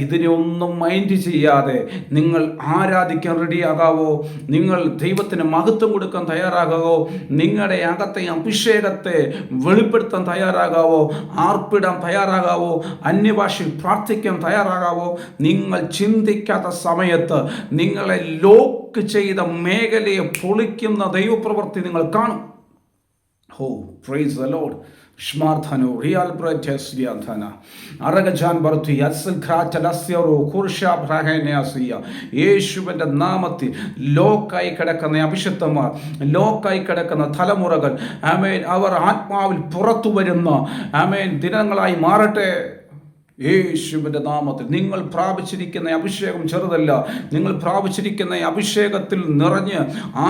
ഇതിനെ ഒന്നും മൈൻഡ് ചെയ്യാതെ നിങ്ങൾ ആരാധിക്കാൻ റെഡിയാകാവോ? നിങ്ങൾ ദൈവത്തിന് മഹത്വം കൊടുക്കാൻ തയ്യാറാകാവോ? നിങ്ങളുടെ അകത്തെ അഭിഷേകത്തെ വെളിപ്പെടുത്താൻ തയ്യാറാകാവോ? ആർപ്പിടാൻ തയ്യാറാകാവോ? അന്യഭാഷയിൽ പ്രാർത്ഥിക്കാൻ തയ്യാറാകാവോ? നിങ്ങൾ ചിന്തിക്കാത്ത സമയത്ത് നിങ്ങളെ ലോക്ക് ചെയ്ത മേഖലയെ പൊളിക്കുന്ന ദൈവപ്രവൃത്തി നിങ്ങൾ കാണും. Praise the Lord. ഷ്മാർധനോ റിയൽ പ്രത്യസ്യാധന അരഗജാൻ ബർത്തി അസ്ൽഖാറ്റലസ്യറോ കുർഷാബ്രഹനയാസിയ. യേശുവിൻ്റെ നാമത്തിൽ ലോക്കായി കിടക്കുന്ന അഭിഷിക്തന്മാർ, ലോക്കായി കിടക്കുന്ന തലമുറകൾ, അവർ ആത്മാവിൽ പുറത്തു വരുന്ന ദിനങ്ങളായി മാറട്ടെ. യേശുവിൻ്റെ നാമത്തിൽ. നിങ്ങൾ പ്രാപിച്ചിരിക്കുന്ന അഭിഷേകം ചെറുതല്ല. നിങ്ങൾ പ്രാപിച്ചിരിക്കുന്ന അഭിഷേകത്തിൽ നിറഞ്ഞ്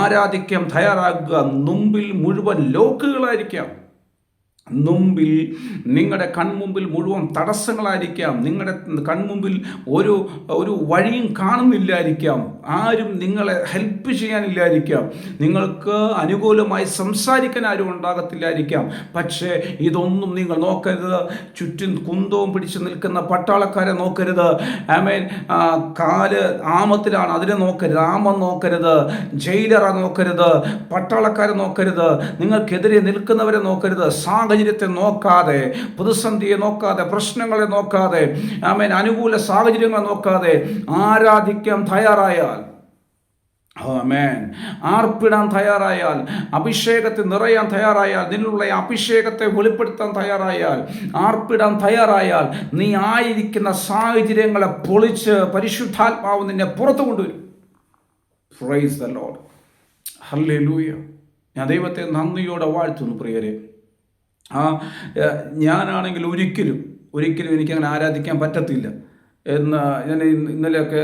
ആരാധിക്കാൻ തയ്യാറാകുക. മുമ്പിൽ മുഴുവൻ ലോക്കുകളായിരിക്കാം, മുമ്പിൽ നിങ്ങളുടെ കൺമുമ്പിൽ മുഴുവൻ തടസ്സങ്ങളായിരിക്കാം, നിങ്ങളുടെ കൺമുമ്പിൽ ഒരു വഴിയും കാണുന്നില്ലായിരിക്കാം, ആരും നിങ്ങളെ ഹെൽപ്പ് ചെയ്യാനില്ലായിരിക്കാം, നിങ്ങൾക്ക് അനുകൂലമായി സംസാരിക്കാൻ ആരും ഉണ്ടാകത്തില്ലായിരിക്കാം. പക്ഷേ ഇതൊന്നും നിങ്ങൾ നോക്കരുത്. ചുറ്റും കുന്തവും പിടിച്ച് നിൽക്കുന്ന പട്ടാളക്കാരെ നോക്കരുത്. കാല് ആമത്തിലാണ്, അതിനെ നോക്കരുത്. ആമം നോക്കരുത്. ജയിലറെ നോക്കരുത്. പട്ടാളക്കാരെ നോക്കരുത്. നിങ്ങൾക്കെതിരെ നിൽക്കുന്നവരെ നോക്കരുത്. സാഹചര്യത്തെ നോക്കാതെ, പ്രതിസന്ധിയെ നോക്കാതെ, പ്രശ്നങ്ങളെ നോക്കാതെ, അനുകൂല സാഹചര്യങ്ങളെ നോക്കാതെ ആരാധിക്കാൻ തയ്യാറായാൽ ആമേൻ. ആർപ്പിടാൻ തയ്യാറായാൽ, അഭിഷേകത്തെ നിറയാൻ തയ്യാറായാൽ, നിന്നുള്ള അഭിഷേകത്തെ വെളിപ്പെടുത്താൻ തയ്യാറായാൽ, ആർപ്പിടാൻ തയ്യാറായാൽ, നീ ആയിരിക്കുന്ന സാഹചര്യങ്ങളെ പൊളിച്ച് പരിശുദ്ധാത്മാവ് നിന്നെ പുറത്തു കൊണ്ടുവരും. Price the Lord. ഹല്ലേലൂയ. ഞാൻ ദൈവത്തെ നന്ദിയോടെ വാഴ്ത്തുന്നു പ്രിയരെ. ഞാനാണെങ്കിൽ ഒരിക്കലും എനിക്കങ്ങനെ ആരാധിക്കാൻ പറ്റത്തില്ല എന്ന് ഞാൻ ഇന്നലെയൊക്കെ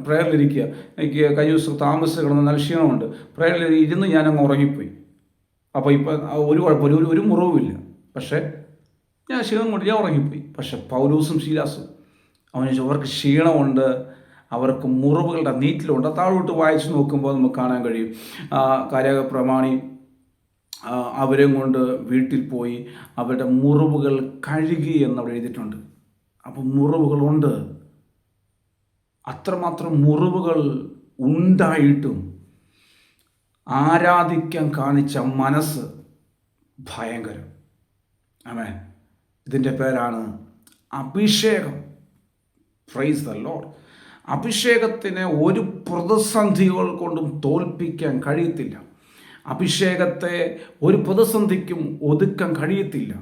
പ്രയറിലിരിക്കുക. എനിക്ക് കഴിഞ്ഞ ദിവസം താമസിച്ച് കിടന്ന നല്ല ക്ഷീണമുണ്ട്. പ്രയറിൽ ഇരുന്ന് ഞാനങ്ങ് ഉറങ്ങിപ്പോയി. അപ്പോൾ ഇപ്പം ഒരു കുഴപ്പമില്ല, ഒരു മുറിവുമില്ല. പക്ഷേ ഞാൻ ക്ഷീണം കൊണ്ട് ഞാൻ ഉറങ്ങിപ്പോയി. പക്ഷെ പൗലോസും ശീലാസും അവർക്ക് ക്ഷീണമുണ്ട്, അവർക്ക് മുറിവുകളുടെ നീറ്റിലുണ്ട്. താഴോട്ട് വായിച്ച് നോക്കുമ്പോൾ നമുക്ക് കാണാൻ കഴിയും. കാര്യപ്രമാണി അവരെയും കൊണ്ട് വീട്ടിൽ പോയി അവരുടെ മുറിവുകൾ കഴുകി എന്നവിടെ എഴുതിയിട്ടുണ്ട്. അപ്പം മുറിവുകളുണ്ട്. അത്രമാത്രം മുറിവുകൾ ഉണ്ടായിട്ടും ആരാധിക്കാൻ കാണിച്ച മനസ്സ് ഭയങ്കരം. ആമേൻ. ഇതിൻ്റെ പേരാണ് അഭിഷേകം. Price the Lord. അഭിഷേകത്തിനെ ഒരു പ്രതിസന്ധികൾ കൊണ്ടും തോൽപ്പിക്കാൻ കഴിയത്തില്ല. അഭിഷേകത്തെ ഒരു പ്രതിസന്ധിക്കും ഒതുക്കാൻ കഴിയത്തില്ല.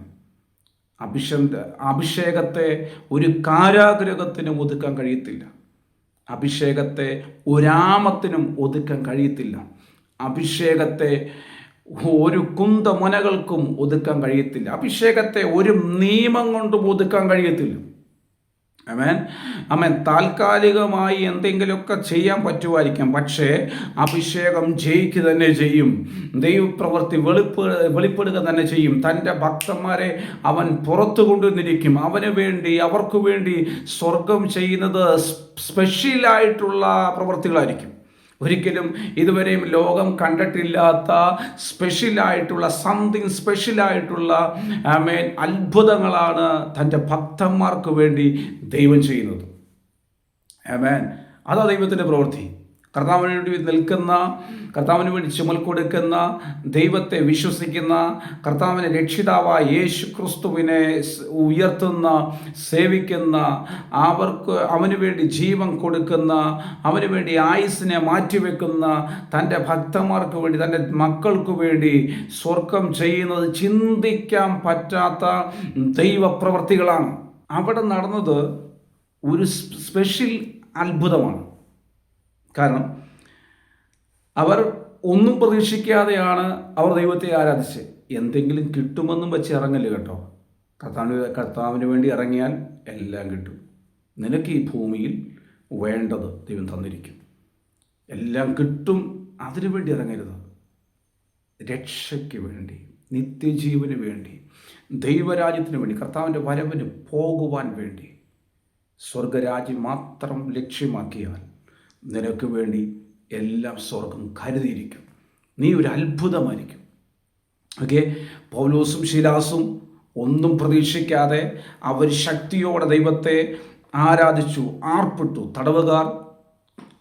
അഭിഷേകത്തെ ഒരു കാരാഗൃഹത്തിനും ഒതുക്കാൻ കഴിയത്തില്ല. അഭിഷേകത്തെ ഒരാമത്തിനും ഒതുക്കാൻ കഴിയത്തില്ല. അഭിഷേകത്തെ ഒരു കുന്തമുനകൾക്കും ഒതുക്കാൻ കഴിയത്തില്ല. അഭിഷേകത്തെ ഒരു നിയമം കൊണ്ടും ഒതുക്കാൻ കഴിയത്തില്ല. ആമേൻ. ആമേൻ. താൽക്കാലികമായി എന്തെങ്കിലുമൊക്കെ ചെയ്യാൻ പറ്റുമായിരിക്കാം, പക്ഷേ അഭിഷേകം ജയിക്കുക തന്നെ ചെയ്യും. ദൈവപ്രവൃത്തി വെളിപ്പെടുക തന്നെ ചെയ്യും. തൻ്റെ ഭക്തന്മാരെ അവൻ പുറത്തു കൊണ്ടുവന്നിരിക്കും. അവർക്ക് വേണ്ടി സ്വർഗം ചെയ്യുന്നത് സ്പെഷ്യലായിട്ടുള്ള പ്രവൃത്തികളായിരിക്കും. ഒരിക്കലും ഇതുവരെയും ലോകം കണ്ടിട്ടില്ലാത്ത സ്പെഷ്യലായിട്ടുള്ള സ്പെഷ്യലായിട്ടുള്ള അത്ഭുതങ്ങളാണ് തൻ്റെ ഭക്തന്മാർക്ക് വേണ്ടി ദൈവം ചെയ്യുന്നത്. ആമേൻ. അതാ ദൈവത്തിൻ്റെ പ്രവൃത്തി. കർത്താവിന് വേണ്ടി നിൽക്കുന്ന, കർത്താവിന് വേണ്ടി ചുമൽ കൊടുക്കുന്ന, ദൈവത്തെ വിശ്വസിക്കുന്ന, കർത്താവിനെ രക്ഷിതാവായ യേശു ക്രിസ്തുവിനെ ഉയർത്തുന്ന, സേവിക്കുന്ന, അവന് വേണ്ടി ജീവൻ കൊടുക്കുന്ന, അവന് വേണ്ടി ആയുസ്സിനെ മാറ്റിവെക്കുന്ന തൻ്റെ ഭക്തന്മാർക്ക് വേണ്ടി, തൻ്റെ മക്കൾക്ക് വേണ്ടി സ്വർഗം ചെയ്യുന്നത് ചിന്തിക്കാൻ പറ്റാത്ത ദൈവപ്രവൃത്തികളാണ്. അവിടെ നടന്നത് ഒരു സ്പെഷ്യൽ അത്ഭുതമാണ്. കാരണം അവർ ഒന്നും പ്രതീക്ഷിക്കാതെയാണ് അവർ ദൈവത്തെ ആരാധിച്ചത്. എന്തെങ്കിലും കിട്ടുമെന്നും വെച്ച് ഇറങ്ങല് കേട്ടോ. കർത്താവിന് വേണ്ടി ഇറങ്ങിയാൽ എല്ലാം കിട്ടും. നിനക്ക് ഈ ഭൂമിയിൽ വേണ്ടത് ദൈവം തന്നിരിക്കും. എല്ലാം കിട്ടും. അതിനു വേണ്ടി ഇറങ്ങരുത്. രക്ഷയ്ക്ക് വേണ്ടി, നിത്യജീവന് വേണ്ടി, ദൈവരാജ്യത്തിന് വേണ്ടി, കർത്താവിൻ്റെ വരവിന് പോകുവാൻ വേണ്ടി സ്വർഗരാജ്യം മാത്രം ലക്ഷ്യമാക്കിയാൽ നിനക്ക് വേണ്ടി എല്ലാം സ്വർഗം കരുതിയിരിക്കും. നീ ഒരു അത്ഭുതമായിരിക്കും. ഓക്കെ. പൗലോസും ശീലാസും ഒന്നും പ്രതീക്ഷിക്കാതെ അവർ ശക്തിയോടെ ദൈവത്തെ ആരാധിച്ചു, ആർപ്പിട്ടു.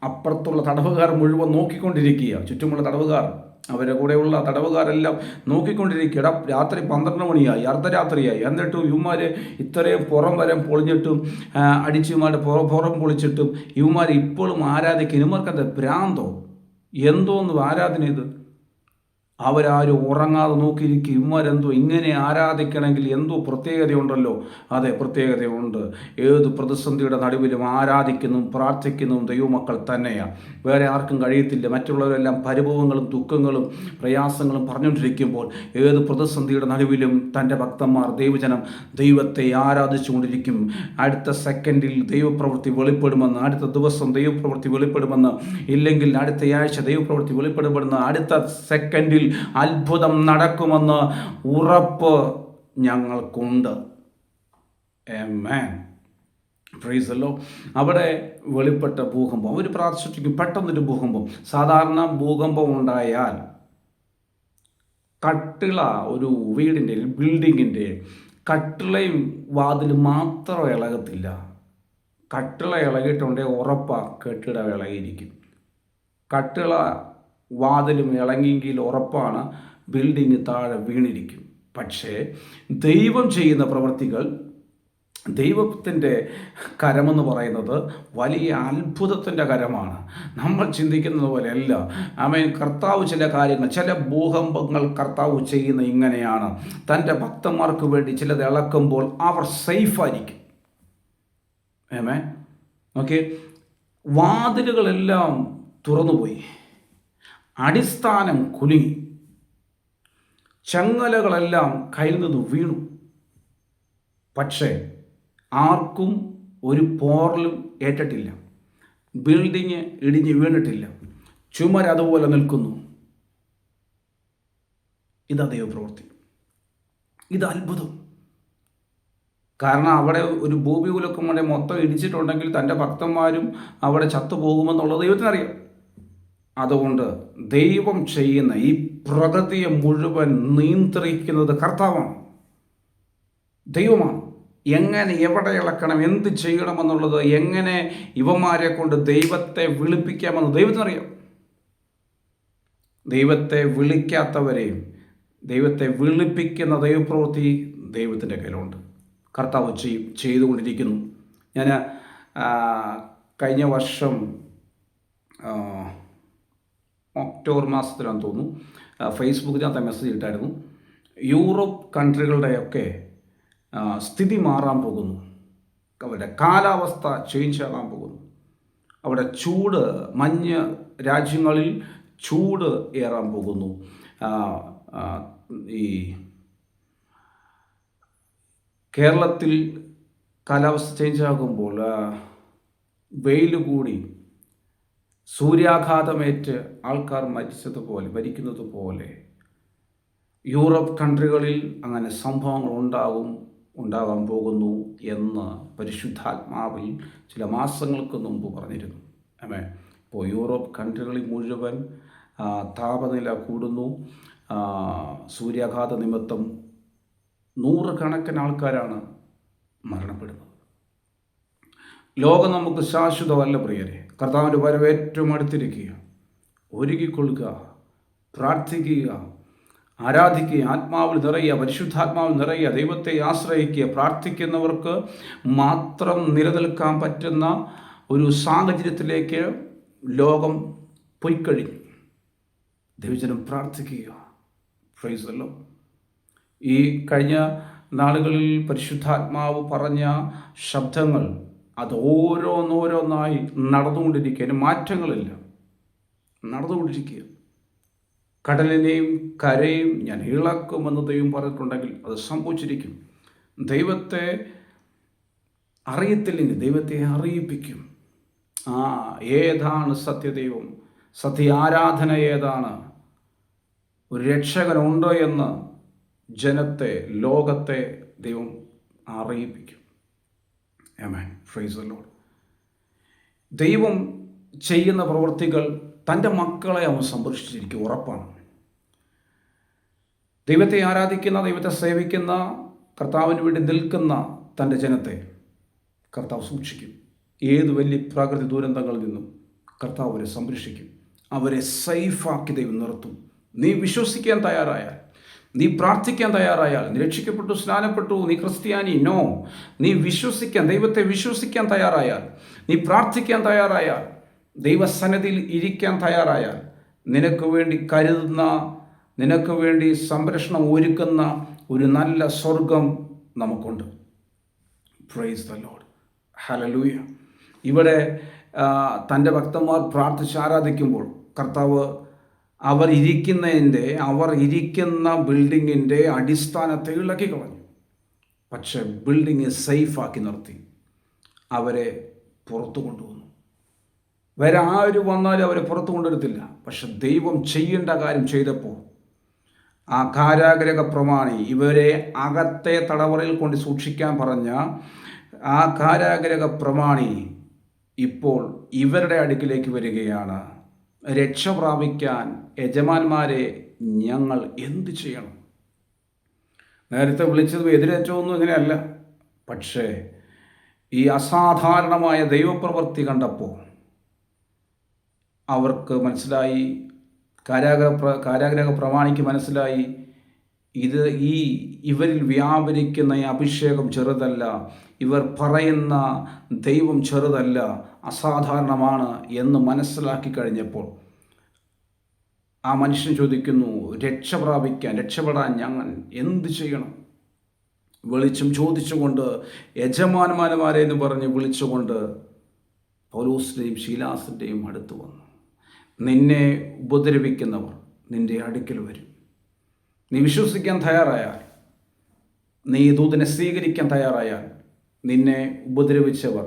അപ്പുറത്തുള്ള തടവുകാർ മുഴുവൻ നോക്കിക്കൊണ്ടിരിക്കുക. ചുറ്റുമുള്ള തടവുകാർ, അവരുടെ കൂടെയുള്ള തടവുകാരെല്ലാം നോക്കിക്കൊണ്ടിരിക്കുക. രാത്രി 12 മണിയായി, അർദ്ധരാത്രിയായി. എന്നിട്ടും ഇവന്മാർ ഇത്രയും പുറം വരം പൊളിഞ്ഞിട്ടും അടിച്ചുമാരുടെ പുറം പൊളിച്ചിട്ടും ഇവന്മാർ ഇപ്പോഴും ആരാധിക്കും. ഇവന്മാർക്കത് ഭ്രാന്തോ എന്തോന്ന് ആരാധന ഇത്? അവരാരും ഉറങ്ങാതെ നോക്കിയിരിക്കും. ഇവന്മാരെന്തോ ഇങ്ങനെ ആരാധിക്കണമെങ്കിൽ എന്തോ പ്രത്യേകതയുണ്ടല്ലോ. അതെ, പ്രത്യേകതയുണ്ട്. ഏത് പ്രതിസന്ധിയുടെ നടുവിലും ആരാധിക്കുന്നതും പ്രാർത്ഥിക്കുന്നതും ദൈവമക്കൾ തന്നെയാണ്. വേറെ ആർക്കും കഴിയത്തില്ല. മറ്റുള്ളവരെല്ലാം പരിഭവങ്ങളും ദുഃഖങ്ങളും പ്രയാസങ്ങളും പറഞ്ഞുകൊണ്ടിരിക്കുമ്പോൾ ഏത് പ്രതിസന്ധിയുടെ നടുവിലും തൻ്റെ ഭക്തന്മാർ, ദൈവജനം ദൈവത്തെ ആരാധിച്ചുകൊണ്ടിരിക്കും. അടുത്ത സെക്കൻഡിൽ ദൈവപ്രവൃത്തി വെളിപ്പെടുമെന്ന്, അടുത്ത ദിവസം ദൈവപ്രവൃത്തി വെളിപ്പെടുമെന്ന്, ഇല്ലെങ്കിൽ അടുത്തയാഴ്ച ദൈവപ്രവൃത്തി വെളിപ്പെടുമെന്ന്, അടുത്ത സെക്കൻഡിൽ അത്ഭുതം നടക്കുമെന്ന് ഉറപ്പ് ഞങ്ങൾക്കുണ്ട്. ആമേൻ. Praise the Lord. അവിടെ വെളിപ്പെട്ട ഭൂകമ്പം. അവർ പ്രാർത്ഥിച്ചിരിക്കും. പെട്ടെന്നൊരു ഭൂകമ്പം. സാധാരണ ഭൂകമ്പം ഉണ്ടായാൽ കട്ടിള, ഒരു വീടിൻ്റെ, ബിൽഡിങ്ങിൻ്റെ കട്ടിളയും വാതിലും മാത്രം ഇളകത്തില്ല. കട്ടിള ഇളകിയിട്ടുണ്ടെങ്കിൽ ഉറപ്പാണ് കെട്ടിടം ഇളകിയിരിക്കും. കട്ടിള വാതിലും ഇളങ്ങിയെങ്കിൽ ഉറപ്പാണ് ബിൽഡിങ് താഴെ വീണിരിക്കും. പക്ഷേ ദൈവം ചെയ്യുന്ന പ്രവൃത്തികൾ ദൈവത്തിൻ്റെ കരമെന്ന് പറയുന്നത് വലിയ അത്ഭുതത്തിൻ്റെ കരമാണ്. നമ്മൾ ചിന്തിക്കുന്നത് പോലെയല്ല. ആമേൻ. കർത്താവ് ചില കാര്യങ്ങൾ, ചില ഭൂകമ്പങ്ങൾ കർത്താവ് ചെയ്യുന്ന ഇങ്ങനെയാണ്. തൻ്റെ ഭക്തന്മാർക്ക് വേണ്ടി ചിലത് ഇളക്കുമ്പോൾ അവർ സേഫായിരിക്കും. ആമേൻ. ഓക്കെ, വാതിലുകളെല്ലാം തുറന്നുപോയി, അടിസ്ഥാനം കുലുങ്ങി, ചങ്ങലകളെല്ലാം കയ്യിൽ നിന്ന് വീണു. പക്ഷേ ആർക്കും ഒരു പോറലും ഏറ്റിട്ടില്ല. ബിൽഡിങ് ഇടിഞ്ഞ് വീണിട്ടില്ല. ചുമര് അതുപോലെ നിൽക്കുന്നു. ഇതാ ദൈവപ്രവൃത്തി. ഇത് അത്ഭുതം. കാരണം അവിടെ ഒരു ഭൂമി കുലുക്കം കൊണ്ട് മൊത്തം ഇടിച്ചിട്ടുണ്ടെങ്കിൽ തൻ്റെ ഭക്തന്മാരും അവിടെ ചത്തുപോകുമെന്നുള്ളത് ദൈവത്തിനറിയാം. അതുകൊണ്ട് ദൈവം ചെയ്യുന്ന ഈ പ്രകൃതിയെ മുഴുവൻ നിയന്ത്രിക്കുന്നത് കർത്താവാണ്, ദൈവമാണ്. എങ്ങനെ എവിടെ ഇളക്കണം, എന്ത് ചെയ്യണമെന്നുള്ളത്, എങ്ങനെ ഇവന്മാരെ കൊണ്ട് ദൈവത്തെ വിളിപ്പിക്കാമെന്ന് ദൈവത്തിനറിയാം. ദൈവത്തെ വിളിക്കാത്തവരെയും ദൈവത്തെ വിളിപ്പിക്കുന്ന ദൈവപ്രവൃത്തി ദൈവത്തിൻ്റെ കയ്യിലുണ്ട്. കർത്താവ് ചെയ്തുകൊണ്ടിരിക്കുന്നു. ഞാൻ കഴിഞ്ഞ വർഷം ഒക്ടോബർ മാസത്തിലാണെന്ന് തോന്നുന്നു, ഫേസ്ബുക്കിനകത്ത് മെസ്സേജ് ഇട്ടായിരുന്നു. യൂറോപ്പ് കൺട്രികളുടെയൊക്കെ സ്ഥിതി മാറാൻ പോകുന്നു. അവരുടെ കാലാവസ്ഥ ചേഞ്ച് ആകാൻ പോകുന്നു. അവിടെ ചൂട്, മഞ്ഞ് രാജ്യങ്ങളിൽ ചൂട് ഏറാൻ പോകുന്നു. ഈ കേരളത്തിൽ കാലാവസ്ഥ ചേഞ്ച് ആകുമ്പോൾ വെയിൽ കൂടി സൂര്യാഘാതമേറ്റ് ആൾക്കാർ മരിക്കുന്നത് പോലെ യൂറോപ്പ് കൺട്രികളിൽ അങ്ങനെ സംഭവങ്ങൾ ഉണ്ടാകാൻ പോകുന്നു എന്ന് പരിശുദ്ധാത്മാവിൽ ചില മാസങ്ങൾക്ക് മുമ്പ് പറഞ്ഞിരുന്നു. അല്ലേ? ഇപ്പോൾ യൂറോപ്പ് കൺട്രികളിൽ മുഴുവൻ താപനില കൂടുന്നു. സൂര്യാഘാത നിമിത്തം നൂറുകണക്കിന് ആൾക്കാരാണ് മരണപ്പെടുന്നത്. ലോകം നമുക്ക് ശാശ്വതമല്ല പ്രിയരെ. കർത്താവിൻ്റെ വരവ് ഏറ്റവും അടുത്തിരിക്കുക. ഒരുങ്ങിക്കൊള്ളുക, പ്രാർത്ഥിക്കുക, ആരാധിക്കുക, ആത്മാവിൽ നിറയുക, പരിശുദ്ധാത്മാവിൽ നിറയുക, ദൈവത്തെ ആശ്രയിക്കുക. പ്രാർത്ഥിക്കുന്നവർക്ക് മാത്രം നിലനിൽക്കാൻ പറ്റുന്ന ഒരു സാഹചര്യത്തിലേക്ക് ലോകം പോയിക്കഴിഞ്ഞു. ദൈവജനം പ്രാർത്ഥിക്കുക. Price the Lord. ഈ കഴിഞ്ഞ നാളുകളിൽ പരിശുദ്ധാത്മാവ് പറഞ്ഞ ശബ്ദങ്ങൾ അത് ഓരോന്നോരോന്നായി നടന്നുകൊണ്ടിരിക്കുക. അതിന് മാറ്റങ്ങളില്ല, നടന്നുകൊണ്ടിരിക്കുക. കടലിനെയും കരയും ഞാൻ ഇളക്കുമെന്ന് ദൈവം പറഞ്ഞിട്ടുണ്ടെങ്കിൽ അത് സംഭവിച്ചിരിക്കും. ദൈവത്തെ അറിയത്തില്ലെങ്കിൽ ദൈവത്തെ അറിയിപ്പിക്കും. ഏതാണ് സത്യദൈവം, സത്യ ആരാധന ഏതാണ്, ഒരു രക്ഷകനുണ്ടോ എന്ന് ജനത്തെ, ലോകത്തെ ദൈവം അറിയിപ്പിക്കും. ആമേൻ. Praise the Lord. ദൈവം ചെയ്യുന്ന പ്രവൃത്തികൾ തൻ്റെ മക്കളെ അവൻ സംരക്ഷിച്ചിരിക്കും, ഉറപ്പാണ്. ദൈവത്തെ ആരാധിക്കുന്ന, ദൈവത്തെ സേവിക്കുന്ന, കർത്താവിന് വേണ്ടി നിൽക്കുന്ന തൻ്റെ ജനത്തെ കർത്താവ് സൂക്ഷിക്കും. ഏത് വലിയ പ്രകൃതി ദുരന്തങ്ങളിൽ നിന്നും കർത്താവ് അവരെ സംരക്ഷിക്കും. അവരെ സേഫാക്കി ദൈവം നിർത്തും. നീ വിശ്വസിക്കാൻ തയ്യാറായാൽ, നീ പ്രാർത്ഥിക്കാൻ തയ്യാറായാൽ, നീ രക്ഷിക്കപ്പെട്ടു, സ്നാനപ്പെട്ടു, നീ ക്രിസ്ത്യാനി, നോ, നീ വിശ്വസിക്കാൻ, ദൈവത്തെ വിശ്വസിക്കാൻ തയ്യാറായാൽ, നീ പ്രാർത്ഥിക്കാൻ തയ്യാറായാൽ, ദൈവസന്നിധിയിൽ ഇരിക്കാൻ തയ്യാറായാൽ, നിനക്ക് വേണ്ടി കരുതുന്ന, നിനക്ക് വേണ്ടി സംരക്ഷണം ഒരുക്കുന്ന ഒരു നല്ല സ്വർഗം നമുക്കുണ്ട്. Price the Lord. ഹല്ലേലൂയ. ഇവിടെ തൻ്റെ ഭക്തന്മാർ പ്രാർത്ഥിച്ച് ആരാധിക്കുമ്പോൾ കർത്താവ് അവർ ഇരിക്കുന്ന ബിൽഡിങ്ങിൻ്റെ അടിസ്ഥാനത്തെ ഇളക്കി കളഞ്ഞു. പക്ഷെ ബിൽഡിങ് സേഫാക്കി നിർത്തി. അവരെ പുറത്തു കൊണ്ടുവന്നു. വേറെ ആര് വന്നാലും അവരെ പുറത്തു കൊണ്ടുവരത്തില്ല. പക്ഷെ ദൈവം ചെയ്യേണ്ട കാര്യം ചെയ്തപ്പോൾ ആ കാരാഗ്രഹ പ്രമാണി, ഇവരെ അകത്തെ തടവറയിൽ കൊണ്ട് സൂക്ഷിക്കാൻ പറഞ്ഞ ആ കാരാഗ്രഹ പ്രമാണി ഇപ്പോൾ ഇവരുടെ അടുക്കിലേക്ക് വരികയാണ്. രക്ഷ പ്രാപിക്കാൻ യജമാന്മാരെ ഞങ്ങൾ എന്ത് ചെയ്യണം? നേരത്തെ വിളിച്ചതും എതിരേറ്റമൊന്നും ഇങ്ങനെയല്ല. പക്ഷേ ഈ അസാധാരണമായ ദൈവപ്രവൃത്തി കണ്ടപ്പോൾ അവർക്ക് മനസ്സിലായി, കാരാഗ്രഹ പ്രമാണിക്ക് മനസ്സിലായി, ഇത് ഈ ഇവരിൽ വ്യാപരിക്കുന്ന ഈ അഭിഷേകം ചെറുതല്ല, ഇവർ പറയുന്ന ദൈവം ചെറുതല്ല, അസാധാരണമാണ് എന്ന് മനസ്സിലാക്കി കഴിഞ്ഞപ്പോൾ ആ മനുഷ്യൻ ചോദിക്കുന്നു, രക്ഷപ്പെടാൻ ഞങ്ങൾ എന്ത് ചെയ്യണം? വെളിച്ചം ചോദിച്ചുകൊണ്ട് യജമാനന്മാരെ എന്ന് പറഞ്ഞ് വിളിച്ചുകൊണ്ട് പൗലോസിൻ്റെയും ശീലാസിൻ്റെയും അടുത്ത് വന്നു. നിന്നെ ഉപദ്രവിക്കുന്നവർ നിൻ്റെ അടുക്കൽ വരും. നീ വിശ്വസിക്കാൻ തയ്യാറായാൽ, നീ ദൂതനെ സ്വീകരിക്കാൻ തയ്യാറായാൽ, നിന്നെ ഉപദ്രവിച്ചവർ,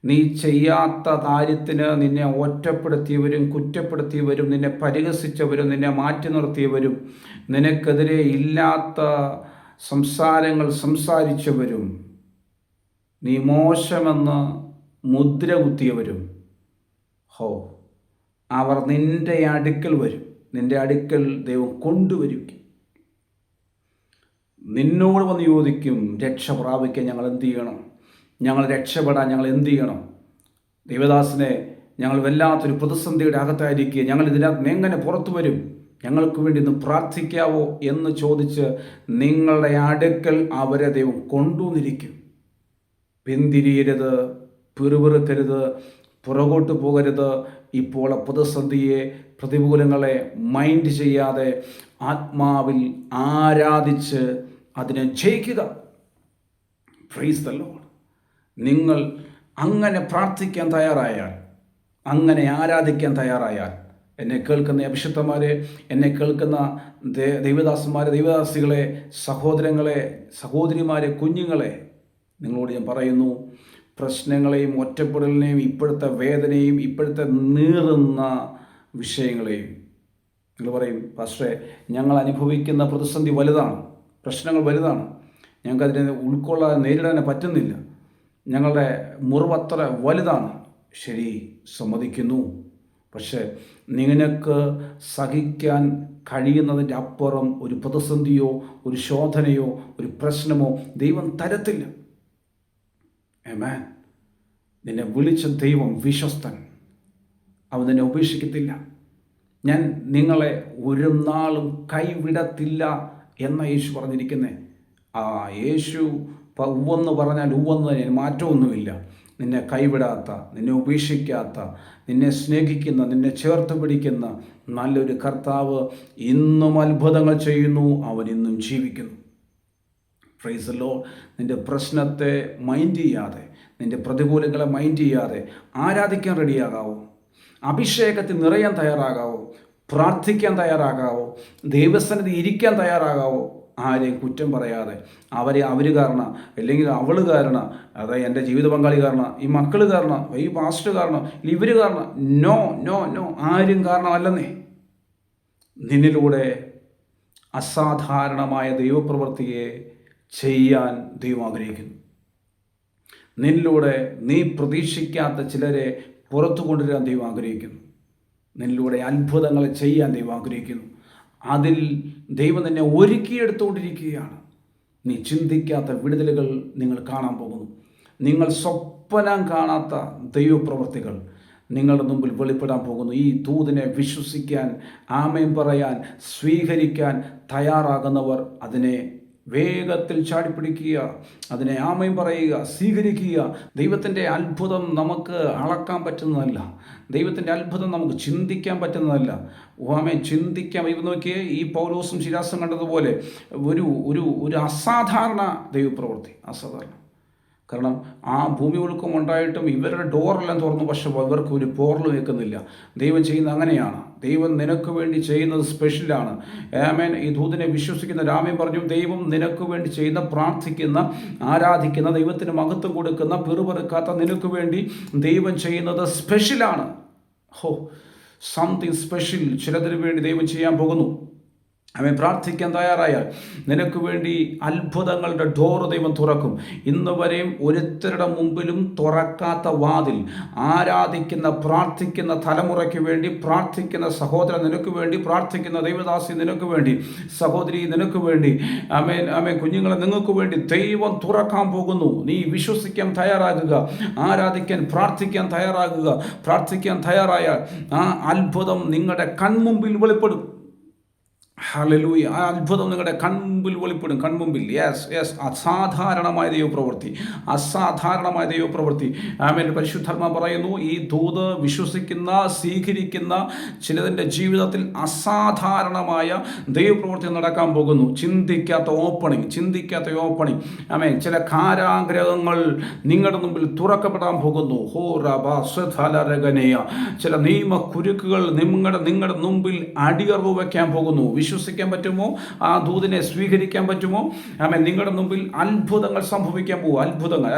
നീ ചെയ്യാത്ത കാര്യത്തിന് നിന്നെ ഒറ്റപ്പെടുത്തിയവരും കുറ്റപ്പെടുത്തിയവരും നിന്നെ പരിഹസിച്ചവരും നിന്നെ മാറ്റി നിർത്തിയവരും നിനക്കെതിരെ ഇല്ലാത്ത സംസാരങ്ങൾ സംസാരിച്ചവരും നീ മോശമെന്ന് മുദ്ര കുത്തിയവരും അവർ നിൻ്റെ അടുക്കൽ വരും. നിൻ്റെ അടുക്കൽ ദൈവം കൊണ്ടുവരും. നിന്നോട് വന്ന് ചോദിക്കും, രക്ഷ പ്രാപിക്കാൻ ഞങ്ങൾ എന്ത് ചെയ്യണം? ഞങ്ങൾ രക്ഷപ്പെടാൻ ഞങ്ങൾ എന്ത് ചെയ്യണം? ദൈവദാസനെ, ഞങ്ങൾ വല്ലാത്തൊരു പ്രതിസന്ധിയുടെ അകത്തായിരിക്കുക, ഞങ്ങൾ ഇതിനകത്ത് എങ്ങനെ പുറത്തു വരും? ഞങ്ങൾക്ക് വേണ്ടി ഒന്ന് പ്രാർത്ഥിക്കാവോ എന്ന് ചോദിച്ച് നിങ്ങളുടെ അടുക്കൽ അവരെ ദൈവം കൊണ്ടുവന്നിരിക്കും. പിന്തിരിയരുത്, പിറുപിറുക്കരുത്, പുറകോട്ട് പോകരുത്. ഇപ്പോൾ പ്രതിസന്ധിയെ, പ്രതികൂലങ്ങളെ മൈൻഡ് ചെയ്യാതെ ആത്മാവിൽ ആരാധിച്ച് അതിനെ ജയിക്കുക. Price the Lord. നിങ്ങൾ അങ്ങനെ പ്രാർത്ഥിക്കാൻ തയ്യാറായാൽ, അങ്ങനെ ആരാധിക്കാൻ തയ്യാറായാൽ, എന്നെ കേൾക്കുന്ന അഭിഷിക്തന്മാരെ, എന്നെ കേൾക്കുന്ന ദൈവദാസന്മാരെ, ദൈവദാസികളെ, സഹോദരങ്ങളെ, സഹോദരിമാരെ, കുഞ്ഞുങ്ങളെ, നിങ്ങളോട് ഞാൻ പറയുന്നു, പ്രശ്നങ്ങളെയും ഒറ്റപ്പെടലിനെയും ഇപ്പോഴത്തെ വേദനയും ഇപ്പോഴത്തെ നീറുന്ന വിഷയങ്ങളെയും നിങ്ങൾ പറയും, പാസ്റ്ററെ, ഞങ്ങൾ അനുഭവിക്കുന്ന പ്രതിസന്ധി വലുതാണ്, പ്രശ്നങ്ങൾ വലുതാണ്, ഞങ്ങൾക്കതിനെ നേരിടാൻ പറ്റുന്നില്ല, ഞങ്ങളുടെ മുറിവത്ര വലുതാണ്. ശരി, സമ്മതിക്കുന്നു. പക്ഷേ നിനക്ക് സഹിക്കാൻ കഴിയുന്നതിൻ്റെ അപ്പുറം ഒരു പ്രതിസന്ധിയോ ഒരു ശോധനയോ ഒരു പ്രശ്നമോ ദൈവം തരത്തില്ല. ആമേൻ. നിന്നെ വിളിച്ച ദൈവം വിശ്വസ്തൻ, അവൻ നിന്നെ ഉപേക്ഷിക്കത്തില്ല. ഞാൻ നിങ്ങളെ ഒരു നാളും കൈവിടത്തില്ല എന്ന യേശു പറഞ്ഞിരിക്കുന്നത്. ആ യേശു ഉവ്വെന്ന് പറഞ്ഞാൽ ഉവ്വെന്ന് മാറ്റമൊന്നുമില്ല. നിന്നെ കൈവിടാത്ത, നിന്നെ ഉപേക്ഷിക്കാത്ത, നിന്നെ സ്നേഹിക്കുന്ന, നിന്നെ ചേർത്ത് പിടിക്കുന്ന നല്ലൊരു കർത്താവ് ഇന്നും അത്ഭുതങ്ങൾ ചെയ്യുന്നു. അവൻ ഇന്നും ജീവിക്കുന്നു. Price the Lord. നിൻ്റെ പ്രശ്നത്തെ മൈൻഡ് ചെയ്യാതെ, നിൻ്റെ പ്രതികൂലങ്ങളെ മൈൻഡ് ചെയ്യാതെ ആരാധിക്കാൻ റെഡിയാകാവോ? അഭിഷേകത്തിൽ നിറയാൻ തയ്യാറാകാവോ? പ്രാർത്ഥിക്കാൻ തയ്യാറാകാവോ? ദൈവസന്നിധി ഇരിക്കാൻ തയ്യാറാകാവോ? ആരെയും കുറ്റം പറയാതെ, അവർ കാരണം, അല്ലെങ്കിൽ അവൾ കാരണം, അതായത് എൻ്റെ ജീവിത പങ്കാളി കാരണം, ഈ മക്കൾ കാരണം, ഈ പാസ്റ്റർ കാരണം, ഇവർ കാരണം, നോ നോ നോ, ആരും കാരണമല്ലെന്നേ. നിന്നിലൂടെ അസാധാരണമായ ദൈവപ്രവൃത്തിയെ ചെയ്യാൻ ദൈവം ആഗ്രഹിക്കുന്നു. നിന്നിലൂടെ നീ പ്രതീക്ഷിക്കാത്ത ചിലരെ പുറത്തു കൊണ്ടുവരാൻ ദൈവം ആഗ്രഹിക്കുന്നു. നിന്നിലൂടെ അത്ഭുതങ്ങൾ ചെയ്യാൻ ദൈവം ആഗ്രഹിക്കുന്നു. അതിൽ ദൈവം തന്നെ ഒരുക്കിയെടുത്തുകൊണ്ടിരിക്കുകയാണ്. നീ ചിന്തിക്കാത്ത വിടുതലുകൾ നിങ്ങൾ കാണാൻ പോകുന്നു. നിങ്ങൾ സ്വപ്നം കാണാത്ത ദൈവപ്രവൃത്തികൾ നിങ്ങളുടെ മുമ്പിൽ വെളിപ്പെടാൻ പോകുന്നു. ഈ ദൂതനെ വിശ്വസിക്കാൻ, ആമേൻ പറയാൻ, സ്വീകരിക്കാൻ തയ്യാറാകുന്നവർ അതിനെ വേഗത്തിൽ ചാടിപ്പിടിക്കുക, അതിനെ ആമേൻ പറയുക, സ്വീകരിക്കുക. ദൈവത്തിൻ്റെ അത്ഭുതം നമുക്ക് അളക്കാൻ പറ്റുന്നതല്ല. ദൈവത്തിൻ്റെ അത്ഭുതം നമുക്ക് ചിന്തിക്കാൻ പറ്റുന്നതല്ല. ആമേൻ, ചിന്തിക്കാൻ. ഇവ നോക്കിയേ, ഈ പൗലോസും ശിലാസും കണ്ടതുപോലെ ഒരു ഒരു ഒരു അസാധാരണ ദൈവപ്രവൃത്തി, അസാധാരണ. കാരണം ആ ഭൂമി ഉൾക്കം ഉണ്ടായിട്ടും ഇവരുടെ ഡോറെല്ലാം തുറന്നു, പക്ഷെ ഇവർക്ക് ഒരു പോറൽ വെക്കുന്നില്ല. ദൈവം ചെയ്യുന്നത് അങ്ങനെയാണ്. ദൈവം നിനക്ക് വേണ്ടി ചെയ്യുന്നത് സ്പെഷ്യലാണ്. ആമേൻ. ഈ ദൂതനെ വിശ്വസിക്കുന്ന രാമൻ പറഞ്ഞു, ദൈവം നിനക്ക് വേണ്ടി ചെയ്യുന്ന, പ്രാർത്ഥിക്കുന്ന, ആരാധിക്കുന്ന, ദൈവത്തിന് മഹത്വം കൊടുക്കുന്ന, പിറുപിറുക്കാത്ത നിനക്ക് വേണ്ടി ദൈവം ചെയ്യുന്നത് സ്പെഷ്യലാണ്. സംതിങ് സ്പെഷ്യൽ ചിലതിന് വേണ്ടി ദൈവം ചെയ്യാൻ പോകുന്നു. അവൻ പ്രാർത്ഥിക്കാൻ തയ്യാറായാൽ നിനക്ക് വേണ്ടി അത്ഭുതങ്ങളുടെ ഡോറ് ദൈവം തുറക്കും. ഇന്ന് വരെയും ഒരുത്തരുടെ മുമ്പിലും തുറക്കാത്ത വാതിൽ, ആരാധിക്കുന്ന, പ്രാർത്ഥിക്കുന്ന തലമുറയ്ക്ക് വേണ്ടി, പ്രാർത്ഥിക്കുന്ന സഹോദരൻ നിനക്ക് വേണ്ടി, പ്രാർത്ഥിക്കുന്ന ദൈവദാസി നിനക്ക് വേണ്ടി, സഹോദരി നിനക്ക് വേണ്ടി, ആമേൻ ആമേൻ, കുഞ്ഞുങ്ങളെ നിങ്ങൾക്ക് വേണ്ടി ദൈവം തുറക്കാൻ പോകുന്നു. നീ വിശ്വസിക്കാൻ തയ്യാറാകുക, ആരാധിക്കാൻ, പ്രാർത്ഥിക്കാൻ തയ്യാറാകുക. പ്രാർത്ഥിക്കാൻ തയ്യാറായാൽ ആ അത്ഭുതം നിങ്ങളുടെ കൺമുമ്പിൽ വെളിപ്പെടും. ഹല്ലേലൂയ. ആ അത്ഭുതം നിങ്ങളുടെ കൺമുമ്പിൽ വെളിപ്പെടും. കൺമുമ്പിൽ. Yes yes. അസാധാരണമായ ദൈവപ്രവൃത്തി, അസാധാരണമായ ദൈവപ്രവൃത്തി. ആമേൻ. പരിശുദ്ധാത്മാവ് പറയുന്നു, ഈ ദൂത് വിശ്വസിക്കുന്ന, സ്വീകരിക്കുന്ന ചിലതിൻ്റെ ജീവിതത്തിൽ അസാധാരണമായ ദൈവപ്രവൃത്തി നടക്കാൻ പോകുന്നു. ചിന്തിക്കാത്ത ഓപ്പണിങ്. ആമേൻ. ചില കാരാഗ്രഹങ്ങൾ നിങ്ങളുടെ മുമ്പിൽ തുറക്കപ്പെടാൻ പോകുന്നു. ഹോ റബ സ്വധലരഗനേയ. ചില നിയമ കുരുക്കുകൾ നിങ്ങളുടെ മുമ്പിൽ അടിയറവ് വയ്ക്കാൻ പോകുന്നു. വിശ്വസിക്കാൻ പറ്റുമോ? ആ ദൂതിനെ സ്വീകരിക്കാൻ പറ്റുമോ? ആമേൻ. നിങ്ങളുടെ മുമ്പിൽ അത്ഭുതങ്ങൾ സംഭവിക്കാൻ പോകും. അത്ഭുതങ്ങൾ.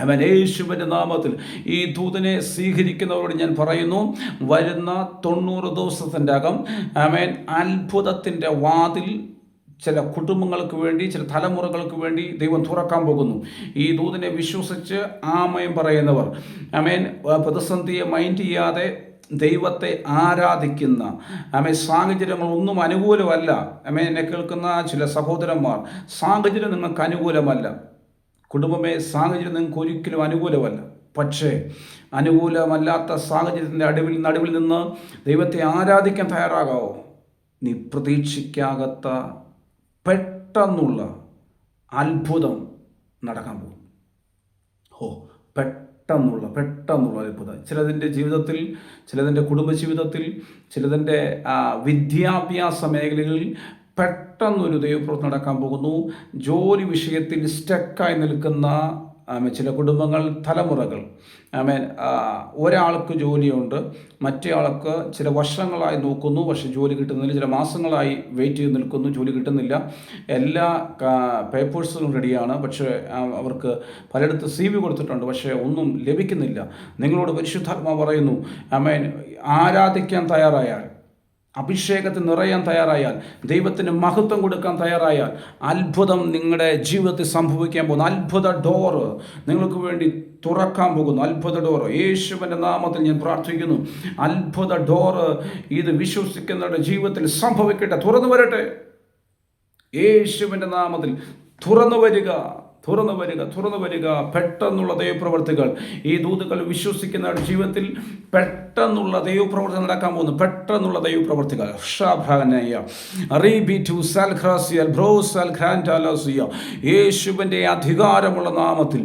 ആമേൻ. യേശുവിൻ്റെ നാമത്തിൽ ഈ ദൂതനെ സ്വീകരിക്കുന്നവരോട് ഞാൻ പറയുന്നു, വരുന്ന 90 ദിവസത്തിൻ്റെ അകം ആമേൻ അത്ഭുതത്തിൻ്റെ വാതിൽ ചില കുടുംബങ്ങൾക്ക് വേണ്ടി, ചില തലമുറകൾക്ക് വേണ്ടി ദൈവം തുറക്കാൻ പോകുന്നു. ഈ ദൂതനെ വിശ്വസിച്ച് ആമേൻ പറയുന്നവർ, ആമേൻ, പ്രതിസന്ധിയെ മൈൻഡ് ചെയ്യാതെ ദൈവത്തെ ആരാധിക്കുന്ന, സാഹചര്യങ്ങളൊന്നും അനുകൂലമല്ല. എന്നെ കേൾക്കുന്ന ചില സഹോദരന്മാർ, സാഹചര്യം നിങ്ങൾക്ക് അനുകൂലമല്ല. കുടുംബമേ, സാഹചര്യം നിങ്ങൾക്ക് ഒരിക്കലും അനുകൂലമല്ല. പക്ഷേ അനുകൂലമല്ലാത്ത സാഹചര്യത്തിൻ്റെ നടുവിൽ നിന്ന് ദൈവത്തെ ആരാധിക്കാൻ തയ്യാറാകാവോ? നീ പ്രതീക്ഷിക്കാത്ത പെട്ടെന്നുള്ള അത്ഭുതം നടക്കാൻ പോകും. പെട്ടെന്നുള്ള അത്ഭുതം ചിലതിൻ്റെ ജീവിതത്തിൽ, ചിലതിൻ്റെ കുടുംബജീവിതത്തിൽ, ചിലതിൻ്റെ വിദ്യാഭ്യാസ മേഖലകളിൽ പെട്ടെന്നൊരു ദൈവപ്രവൃത്തി നടക്കാൻ പോകുന്നു. ജോലി വിഷയത്തിൽ സ്റ്റക്കായി നിൽക്കുന്ന ചില കുടുംബങ്ങൾ, തലമുറകൾ. ഒരാൾക്ക് ജോലിയുണ്ട്, മറ്റേ ആൾക്ക് ചില വർഷങ്ങളായി നോക്കുന്നു, പക്ഷെ ജോലി കിട്ടുന്നില്ല. ചില മാസങ്ങളായി വെയിറ്റ് ചെയ്ത് നിൽക്കുന്നു, ജോലി കിട്ടുന്നില്ല. എല്ലാ പേപ്പേഴ്സും റെഡിയാണ്, പക്ഷേ അവർക്ക് പലയിടത്ത് CV കൊടുത്തിട്ടുണ്ട്, പക്ഷേ ഒന്നും ലഭിക്കുന്നില്ല. നിങ്ങളോട് പരിശുദ്ധാത്മാവ് പറയുന്നു, ആരാധിക്കാൻ തയ്യാറായാൽ, അഭിഷേകത്തിൽ നിറയാൻ തയ്യാറായാൽ, ദൈവത്തിന് മഹത്വം കൊടുക്കാൻ തയ്യാറായാൽ, അത്ഭുതം നിങ്ങളുടെ ജീവിതത്തിൽ സംഭവിക്കാൻ പോകുന്നു. അത്ഭുത ഡോറ് നിങ്ങൾക്ക് വേണ്ടി തുറക്കാൻ പോകുന്നു. അത്ഭുത ഡോറ് യേശുവിൻ്റെ നാമത്തിൽ ഞാൻ പ്രാർത്ഥിക്കുന്നു. അത്ഭുത ഡോറ് ഇത് വിശ്വസിക്കുന്നവരുടെ ജീവിതത്തിൽ സംഭവിക്കട്ടെ, തുറന്നു വരട്ടെ. യേശുവിൻ്റെ നാമത്തിൽ തുറന്നു വരിക. പെട്ടെന്നുള്ള ദൈവപ്രവർത്തികൾ ഈ ദൂതുകൾ വിശ്വസിക്കുന്നവരുടെ ജീവിതത്തിൽ പെട്ടെന്നുള്ള ദൈവപ്രവർത്തി നടക്കാൻ പോകുന്നു. പെട്ടെന്നുള്ള ദൈവപ്രവർത്തികൾ യേശുവിൻ്റെ അധികാരമുള്ള നാമത്തിൽ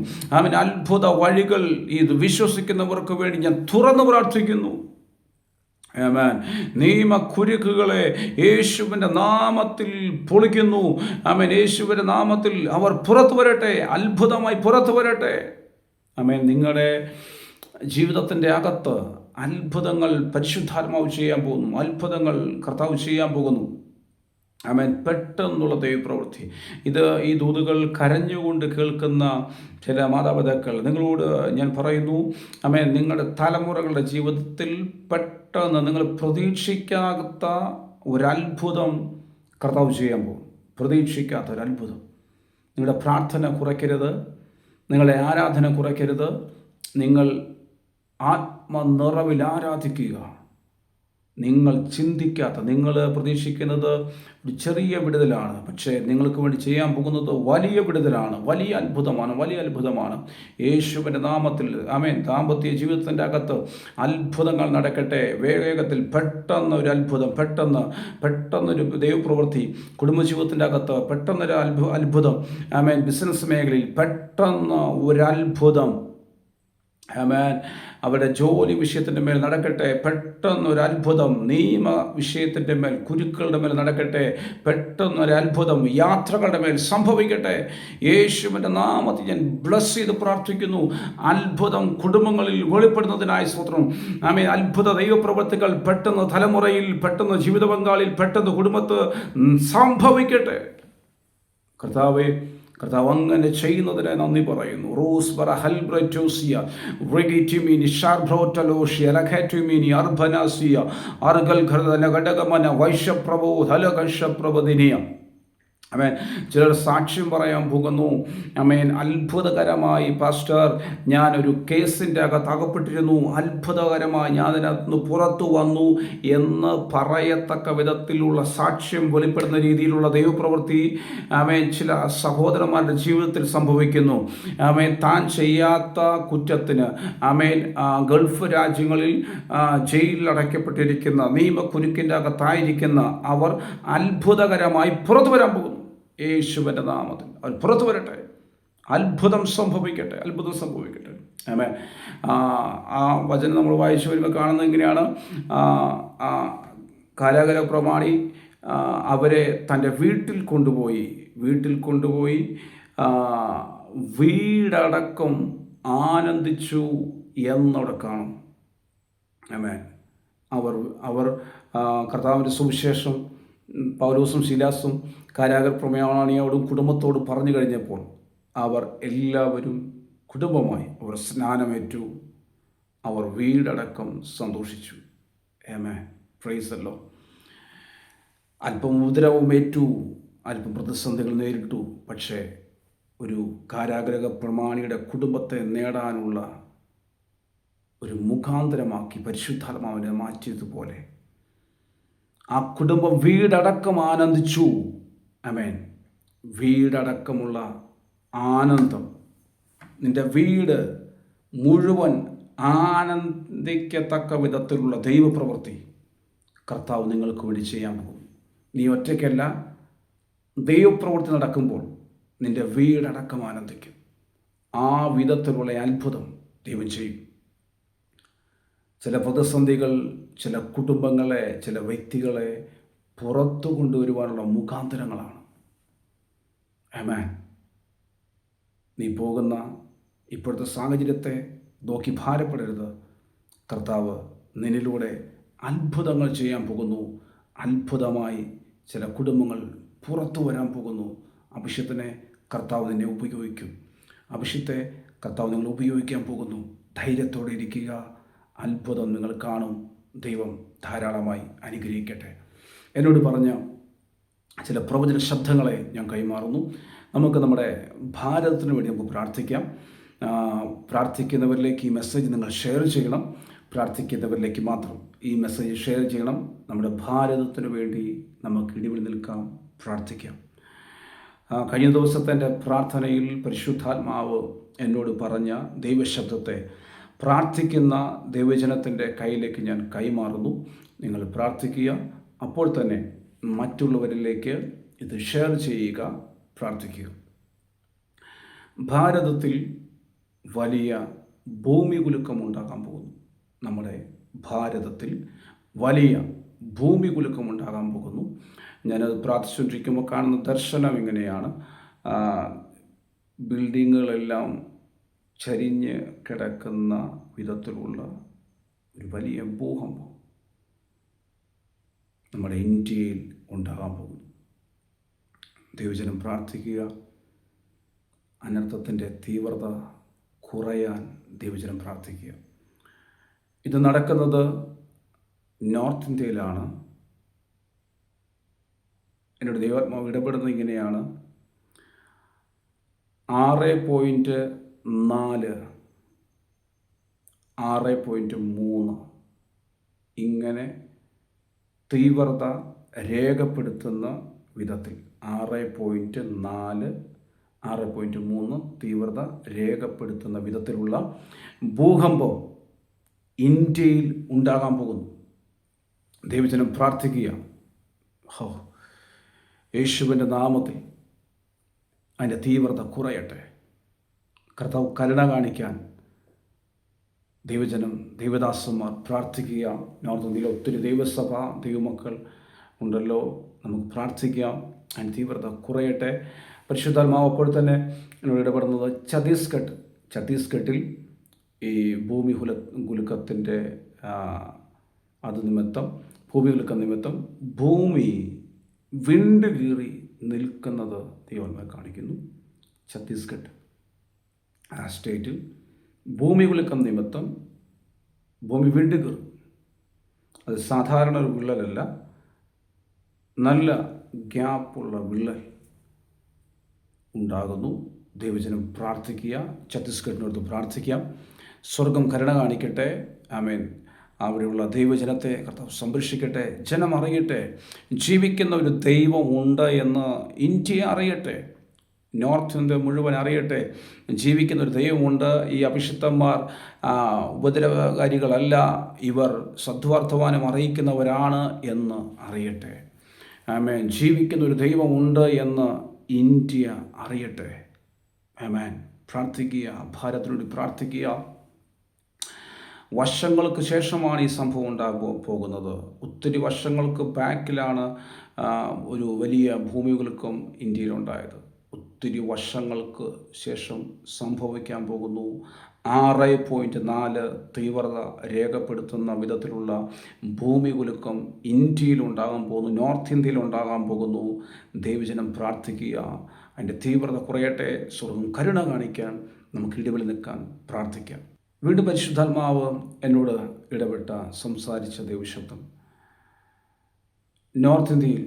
അത്ഭുത വഴികൾ ഇത് വിശ്വസിക്കുന്നവർക്ക് വേണ്ടി ഞാൻ തുറന്നു പ്രാർത്ഥിക്കുന്നു. ആമേൻ. നിയമക്കുരുക്കുകളെ യേശുവിൻ്റെ നാമത്തിൽ പൊളിക്കുന്നു. ആമേൻ. യേശുവിൻ്റെ നാമത്തിൽ അവർ പുറത്തു വരട്ടെ, അത്ഭുതമായി പുറത്തു വരട്ടെ. ആമേൻ. നിങ്ങളുടെ ജീവിതത്തിൻ്റെ അകത്ത് അത്ഭുതങ്ങൾ പരിശുദ്ധാത്മാവ് ചെയ്യാൻ പോകുന്നു. അത്ഭുതങ്ങൾ കർത്താവ് ചെയ്യാൻ പോകുന്നു. ആമേൻ. പെട്ടെന്നുള്ള ദൈവപ്രവൃത്തി ഈ ദൂതുകൾ കരഞ്ഞുകൊണ്ട് കേൾക്കുന്ന ചില മാതാപിതാക്കൾ, നിങ്ങളോട് ഞാൻ പറയുന്നു, ആമേൻ, നിങ്ങളുടെ തലമുറകളുടെ ജീവിതത്തിൽ പെട്ടെന്ന് നിങ്ങൾ പ്രതീക്ഷിക്കാത്ത ഒരത്ഭുതം കർത്താവ് ചെയ്യാൻ പോകും. പ്രതീക്ഷിക്കാത്ത ഒരത്ഭുതം. നിങ്ങളുടെ പ്രാർത്ഥന കുറയ്ക്കരുത്, നിങ്ങളുടെ ആരാധന കുറയ്ക്കരുത്. നിങ്ങൾ ആത്മനിറവിൽ ആരാധിക്കുക. നിങ്ങൾ ചിന്തിക്കാത്ത, നിങ്ങൾ പ്രതീക്ഷിക്കുന്നത് ഒരു ചെറിയ വിടുതലാണ്, പക്ഷേ നിങ്ങൾക്ക് വേണ്ടി ചെയ്യാൻ പോകുന്നത് വലിയ വിടുതലാണ്, വലിയ അത്ഭുതമാണ്. യേശുവിൻ്റെ നാമത്തിൽ ആമേൻ. ദാമ്പത്യ ജീവിതത്തിൻ്റെ അകത്ത് അത്ഭുതങ്ങൾ നടക്കട്ടെ. വേഗത്തിൽ പെട്ടെന്നൊരു അത്ഭുതം, പെട്ടെന്നൊരു ദൈവപ്രവൃത്തി കുടുംബജീവിതത്തിൻ്റെ അകത്ത്, പെട്ടെന്നൊരു അത്ഭുതം. ആമേൻ. ബിസിനസ് മേഖലയിൽ പെട്ടെന്ന് ഒരു അത്ഭുതം. ആമേൻ. അവരുടെ ജോലി വിഷയത്തിൻ്റെ മേൽ നടക്കട്ടെ, പെട്ടെന്നൊരു അത്ഭുതം. നിയമ വിഷയത്തിൻ്റെ മേൽ, കുരുക്കളുടെ മേൽ നടക്കട്ടെ, പെട്ടെന്നൊരു അത്ഭുതം. യാത്രകളുടെ മേൽ സംഭവിക്കട്ടെ. യേശുവിൻ്റെ നാമത്തിൽ ഞാൻ ബ്ലസ് ചെയ്ത് പ്രാർത്ഥിക്കുന്നു. അത്ഭുതം കുടുംബങ്ങളിൽ വെളിപ്പെടുന്നതിനായി സ്തോത്രം. ആമേൻ. അത്ഭുത ദൈവപ്രവൃത്തികൾ പെട്ടെന്ന് തലമുറയിൽ, പെട്ടെന്ന് ജീവിത പങ്കാളിയിൽ, പെട്ടെന്ന് കുടുംബത്ത് സംഭവിക്കട്ടെ. കർത്താവേ, കർത്താവ് അങ്ങനെ ചെയ്യുന്നതിനെ നന്ദി പറയുന്നു. റോസ് പറ ഹൽബ്രറ്റോസിയ റെഗിറ്റിമിനി ഷാർബ്രോട്ടലോഷിയ ലഖറ്റുമിനി അർബനാസിയ അർഗൽ ഘടന ഘടകമന വൈഷപ്രഭോ ഹലകഷപ്രഭദിനിയ അമേൻ. ചിലർ സാക്ഷ്യം പറയാൻ പോകുന്നു. അമേൻ. അത്ഭുതകരമായി പാസ്റ്റർ, ഞാനൊരു കേസിൻ്റെ അകത്ത് അകപ്പെട്ടിരുന്നു, അത്ഭുതകരമായി ഞാൻ അതിനകത്ത് നിന്ന് പുറത്തു വന്നു എന്ന് പറയത്തക്ക വിധത്തിലുള്ള സാക്ഷ്യം വെളിപ്പെടുന്ന രീതിയിലുള്ള ദൈവപ്രവൃത്തി അമേൻ ചില സഹോദരന്മാരുടെ ജീവിതത്തിൽ സംഭവിക്കുന്നു. അമേൻ. താൻ ചെയ്യാത്ത കുറ്റത്തിന് അമേൻ ഗൾഫ് രാജ്യങ്ങളിൽ ജയിലിൽ അടയ്ക്കപ്പെട്ടിരിക്കുന്ന നിയമക്കുരുക്കിൻ്റെ അകത്തായിരിക്കുന്ന അവർ അത്ഭുതകരമായി പുറത്തു വരാൻ പോകുന്നു. യേശുവിൻ്റെ നാമത്തിൽ അവർ പുറത്തു വരട്ടെ. അത്ഭുതം സംഭവിക്കട്ടെ. അത്ഭുതം സംഭവിക്കട്ടെ. ആമേൻ. ആ വചനം നമ്മൾ വായിച്ചു വരുമ്പോൾ കാണുന്നത് ഇങ്ങനെയാണ്. കാരാഗൃഹ പ്രമാണി അവരെ തൻ്റെ വീട്ടിൽ കൊണ്ടുപോയി വീടടക്കം ആനന്ദിച്ചു എന്നവിടെ കാണും. ആമേൻ. അവർ കർത്താവിൻ്റെ സുവിശേഷം പൗലോസും ശീലാസും കാരാഗൃഹ പ്രമാണിയോടും കുടുംബത്തോടും പറഞ്ഞു കഴിഞ്ഞപ്പോൾ അവർ എല്ലാവരും കുടുംബമായി അവർ സ്നാനമേറ്റു, അവർ വീടടക്കം സന്തോഷിച്ചു. ആമേൻ. Praise the Lord. അല്പം ഉപദ്രവം ഏറ്റു, അല്പം പ്രതിസന്ധികൾ നേരിട്ടു. പക്ഷേ ഒരു കാരാഗൃഹ പ്രമാണിയുടെ കുടുംബത്തെ നേടാനുള്ള ഒരു മുഖാന്തരമാക്കി പരിശുദ്ധാത്മാവിനെ മാറ്റിയതുപോലെ ആ കുടുംബം വീടടക്കം ആനന്ദിച്ചു. ആമേൻ. വീടടക്കമുള്ള ആനന്ദം, നിൻ്റെ വീട് മുഴുവൻ ആനന്ദിക്കത്തക്ക വിധത്തിലുള്ള ദൈവപ്രവൃത്തി കർത്താവ് നിങ്ങൾക്ക് വേണ്ടി ചെയ്യാൻ പോകും. നീ ഒറ്റയ്ക്കല്ല, ദൈവപ്രവൃത്തി നടക്കുമ്പോൾ നിൻ്റെ വീടടക്കം ആനന്ദിക്കും. ആ വിധത്തിലുള്ള അത്ഭുതം ദൈവം ചെയ്യും. ചില പ്രതിസന്ധികൾ ചില കുടുംബങ്ങളെ, ചില വ്യക്തികളെ പുറത്തു കൊണ്ടുവരുവാനുള്ള മുഖാന്തരങ്ങളാണ്. ആമേൻ. നീ പോകുന്ന ഇപ്പോഴത്തെ സാഹചര്യത്തെ നോക്കി ഭാരപ്പെടരുത്. കർത്താവ് നിന്നിലൂടെ അത്ഭുതങ്ങൾ ചെയ്യാൻ പോകുന്നു. അത്ഭുതമായി ചില കുടുംബങ്ങൾ പുറത്തു വരാൻ പോകുന്നു. അഭിഷേകത്തിനെ കർത്താവ് നിന്നെ ഉപയോഗിക്കും. അഭിഷേകത്തെ കർത്താവ് നിങ്ങൾ ഉപയോഗിക്കാൻ പോകുന്നു. ധൈര്യത്തോടെ ഇരിക്കുക. അത്ഭുതം നിങ്ങൾ കാണും. ദൈവം ധാരാളമായി അനുഗ്രഹിക്കട്ടെ. എന്നോട് പറഞ്ഞ ചില പ്രവചന ശബ്ദങ്ങളെ ഞാൻ കൈമാറുന്നു. നമുക്ക് നമ്മുടെ ഭാരതത്തിന് വേണ്ടി നമുക്ക് പ്രാർത്ഥിക്കാം. പ്രാർത്ഥിക്കുന്നവരിലേക്ക് ഈ മെസ്സേജ് നിങ്ങൾ ഷെയർ ചെയ്യണം. പ്രാർത്ഥിക്കുന്നവരിലേക്ക് മാത്രം ഈ മെസ്സേജ് ഷെയർ ചെയ്യണം. നമ്മുടെ ഭാരതത്തിന് വേണ്ടി നമുക്ക് ഇടിവിൽ നിൽക്കാം, പ്രാർത്ഥിക്കാം. കഴിഞ്ഞ ദിവസത്തെ എൻ്റെ പ്രാർത്ഥനയിൽ പരിശുദ്ധാത്മാവ് എന്നോട് പറഞ്ഞ ദൈവശബ്ദത്തെ പ്രാർത്ഥിക്കുന്ന ദൈവജനത്തിൻ്റെ കയ്യിലേക്ക് ഞാൻ കൈമാറുന്നു. നിങ്ങൾ പ്രാർത്ഥിക്കുക. അപ്പോൾ തന്നെ മറ്റുള്ളവരിലേക്ക് ഇത് ഷെയർ ചെയ്യുക, പ്രാർത്ഥിക്കുക. ഭാരതത്തിൽ വലിയ ഭൂമി കുലുക്കം ഉണ്ടാകാൻ പോകുന്നു. നമ്മുടെ ഭാരതത്തിൽ വലിയ ഭൂമി കുലുക്കം ഉണ്ടാകാൻ പോകുന്നു. ഞാനത് പ്രാർത്ഥിച്ചുകൊണ്ടിരിക്കുമ്പോൾ കാണുന്ന ദർശനം ഇങ്ങനെയാണ്. ബിൽഡിങ്ങുകളെല്ലാം ചരിഞ്ഞ് കിടക്കുന്ന വിധത്തിലുള്ള ഒരു വലിയ ഭൂകമ്പം നമ്മുടെ ഇന്ത്യയിൽ ഉണ്ടാകാൻ പോകുന്നു. ദൈവജനം പ്രാർത്ഥിക്കുക. അനർത്ഥത്തിൻ്റെ തീവ്രത കുറയാൻ ദൈവജനം പ്രാർത്ഥിക്കുക. ഇത് നടക്കുന്നത് നോർത്ത് ഇന്ത്യയിലാണ്. എന്നോട് ദൈവാത്മാവ് ഇടപെടുന്നത് ഇങ്ങനെയാണ്. 6.4, 6.3 ഇങ്ങനെ തീവ്രത രേഖപ്പെടുത്തുന്ന വിധത്തിൽ 6.4, 6.3 തീവ്രത രേഖപ്പെടുത്തുന്ന വിധത്തിലുള്ള ഭൂകമ്പം ഇന്ത്യയിൽ ഉണ്ടാകാൻ പോകുന്നു. ദൈവജനം പ്രാർത്ഥിക്കുക. യേശുവിൻ്റെ നാമത്തിൽ അതിൻ്റെ തീവ്രത കുറയട്ടെ. കർത്താവ് കരുണ കാണിക്കാൻ ദൈവജനം, ദൈവദാസന്മാർ പ്രാർത്ഥിക്കുക. നോർത്ത് ഇന്ത്യയിലെ ഒത്തിരി ദൈവസഭ, ദൈവമക്കൾ ഉണ്ടല്ലോ. നമുക്ക് പ്രാർത്ഥിക്കാം. അതിൻ്റെ തീവ്രത കുറയട്ടെ. പരിശുദ്ധാത്മാവ് അപ്പോൾ തന്നെ എന്നോട് ഇടപെടുന്നത് ഛത്തീസ്ഗഡിൽ ഈ ഭൂമി കുലുക്കത്തിൻ്റെ ഭൂമികുലുക്കം നിമിത്തം ഭൂമി വിണ്ട് കീറി നിൽക്കുന്നത് ദൈവമായി കാണിക്കുന്നു. ഛത്തീസ്ഗഡ് ആ സ്റ്റേറ്റിൽ ഭൂമികുലുക്കം നിമിത്തം ഭൂമി വിണ്ട് കീറും. അത് സാധാരണ ഒരു വിള്ളലല്ല, നല്ല ഗ്യാപ്പുള്ള വിള്ളൽ ഉണ്ടാകുന്നു. ദൈവജനം പ്രാർത്ഥിക്കുക. ഛത്തീസ്ഗഡിനടുത്ത് പ്രാർത്ഥിക്കാം. സ്വർഗം കരുണ കാണിക്കട്ടെ. ആമേൻ. അവിടെയുള്ള ദൈവജനത്തെ കർത്താവ് സംരക്ഷിക്കട്ടെ. ജനം അറിയട്ടെ, ജീവിക്കുന്ന ഒരു ദൈവം ഉണ്ട് എന്ന് ഇന്ത്യ അറിയട്ടെ. നോർത്ത് ഇന്ത്യ മുഴുവൻ അറിയട്ടെ, ജീവിക്കുന്ന ഒരു ദൈവമുണ്ട്. ഈ അഭിഷിക്തന്മാർ ഉപദ്രവകാരികളല്ല, ഇവർ സദ്വർത്തമാനം അറിയിക്കുന്നവരാണ് എന്ന് അറിയട്ടെ. ആമേൻ. ജീവിക്കുന്ന ഒരു ദൈവമുണ്ട് എന്ന് ഇന്ത്യ അറിയട്ടെ. ആമേൻ. പ്രാർത്ഥിക്കുക, ഭാരതത്തിനോട് പ്രാർത്ഥിക്കുക. വർഷങ്ങൾക്ക് ശേഷമാണ് ഈ സംഭവം ഉണ്ടാകാൻ പോകുന്നത്. ഒത്തിരി വർഷങ്ങൾക്ക് ബാക്കിലാണ് ഒരു വലിയ ഭൂമികുലുക്കം ഇന്ത്യയിലുണ്ടായത്. ഒത്തിരി വർഷങ്ങൾക്ക് ശേഷം സംഭവിക്കാൻ പോകുന്നു. 6.4 തീവ്രത രേഖപ്പെടുത്തുന്ന വിധത്തിലുള്ള ഭൂമികുലുക്കം ഇന്ത്യയിലുണ്ടാകാൻ പോകുന്നു, നോർത്ത് ഇന്ത്യയിലുണ്ടാകാൻ പോകുന്നു. ദൈവജനം പ്രാർത്ഥിക്കുക, അതിൻ്റെ തീവ്രത കുറയട്ടെ. സ്വർഗം കരുണ കാണിക്കാൻ നമുക്ക് ഇടിവിൽ നിൽക്കാൻ പ്രാർത്ഥിക്കാം. വീണ്ടും പരിശുദ്ധാത്മാവ് എന്നോട് ഇടപെട്ട സംസാരിച്ച ദൈവശബ്ദം, നോർത്ത് ഇന്ത്യയിൽ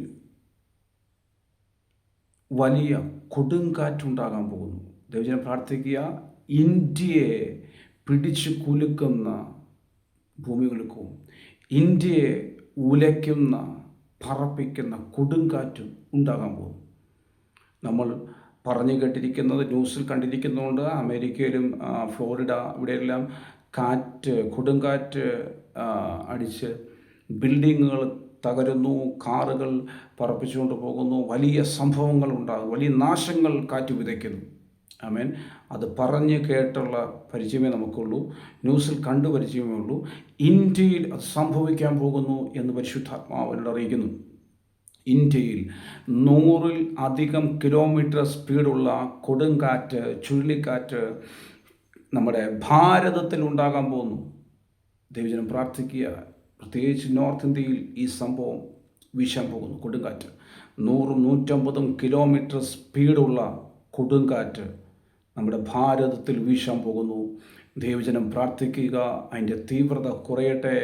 വലിയ കൊടുങ്കാറ്റുണ്ടാകാൻ പോകുന്നു. ദൈവജനം പ്രാർത്ഥിക്കുക. ഇന്ത്യയെ പിടിച്ചു കുലുക്കുന്ന ഭൂമികുലുക്കവും ഇന്ത്യയെ ഉലയ്ക്കുന്ന പറപ്പിക്കുന്ന കൊടുങ്കാറ്റും ഉണ്ടാകാൻ പോകുന്നു. നമ്മൾ പറഞ്ഞു കേട്ടിരിക്കുന്നത്, ന്യൂസിൽ കണ്ടിരിക്കുന്നതുകൊണ്ട് അമേരിക്കയിലും ഫ്ലോറിഡ ഇവിടെയെല്ലാം കൊടുങ്കാറ്റ് അടിച്ച് ബിൽഡിങ്ങുകൾ തകരുന്നു, കാറുകൾ പറപ്പിച്ചുകൊണ്ട് പോകുന്നു, വലിയ സംഭവങ്ങൾ ഉണ്ടാകും, വലിയ നാശങ്ങൾ കാറ്റ് വിതയ്ക്കുന്നു. ആമേൻ. അത് പറഞ്ഞ് കേട്ടുള്ള പരിചയമേ നമുക്കുള്ളൂ, ന്യൂസിൽ കണ്ടു പരിചയമേ ഉള്ളൂ. ഇന്ത്യയിൽ അത് സംഭവിക്കാൻ പോകുന്നു എന്ന് പരിശുദ്ധാത്മാവിനോട് അറിയിക്കുന്നു. ഇന്ത്യയിൽ 100-ൽ അധികം കിലോമീറ്റർ സ്പീഡുള്ള കൊടുങ്കാറ്റ്, ചുഴലിക്കാറ്റ് നമ്മുടെ ഭാരതത്തിൽ ഉണ്ടാകാൻ പോകുന്നു. ദൈവജനം പ്രാർത്ഥിക്കുക. പ്രത്യേകിച്ച് നോർത്ത് ഇന്ത്യയിൽ ഈ സംഭവം വീശാൻ പോകുന്നു. കൊടുങ്കാറ്റ് 100-150 കിലോമീറ്റർ സ്പീഡുള്ള കൊടുങ്കാറ്റ് നമ്മുടെ ഭാരതത്തിൽ വീശാൻ പോകുന്നു. ദൈവജനം പ്രാർത്ഥിക്കുക, അതിൻ്റെ തീവ്രത കുറയട്ടെ.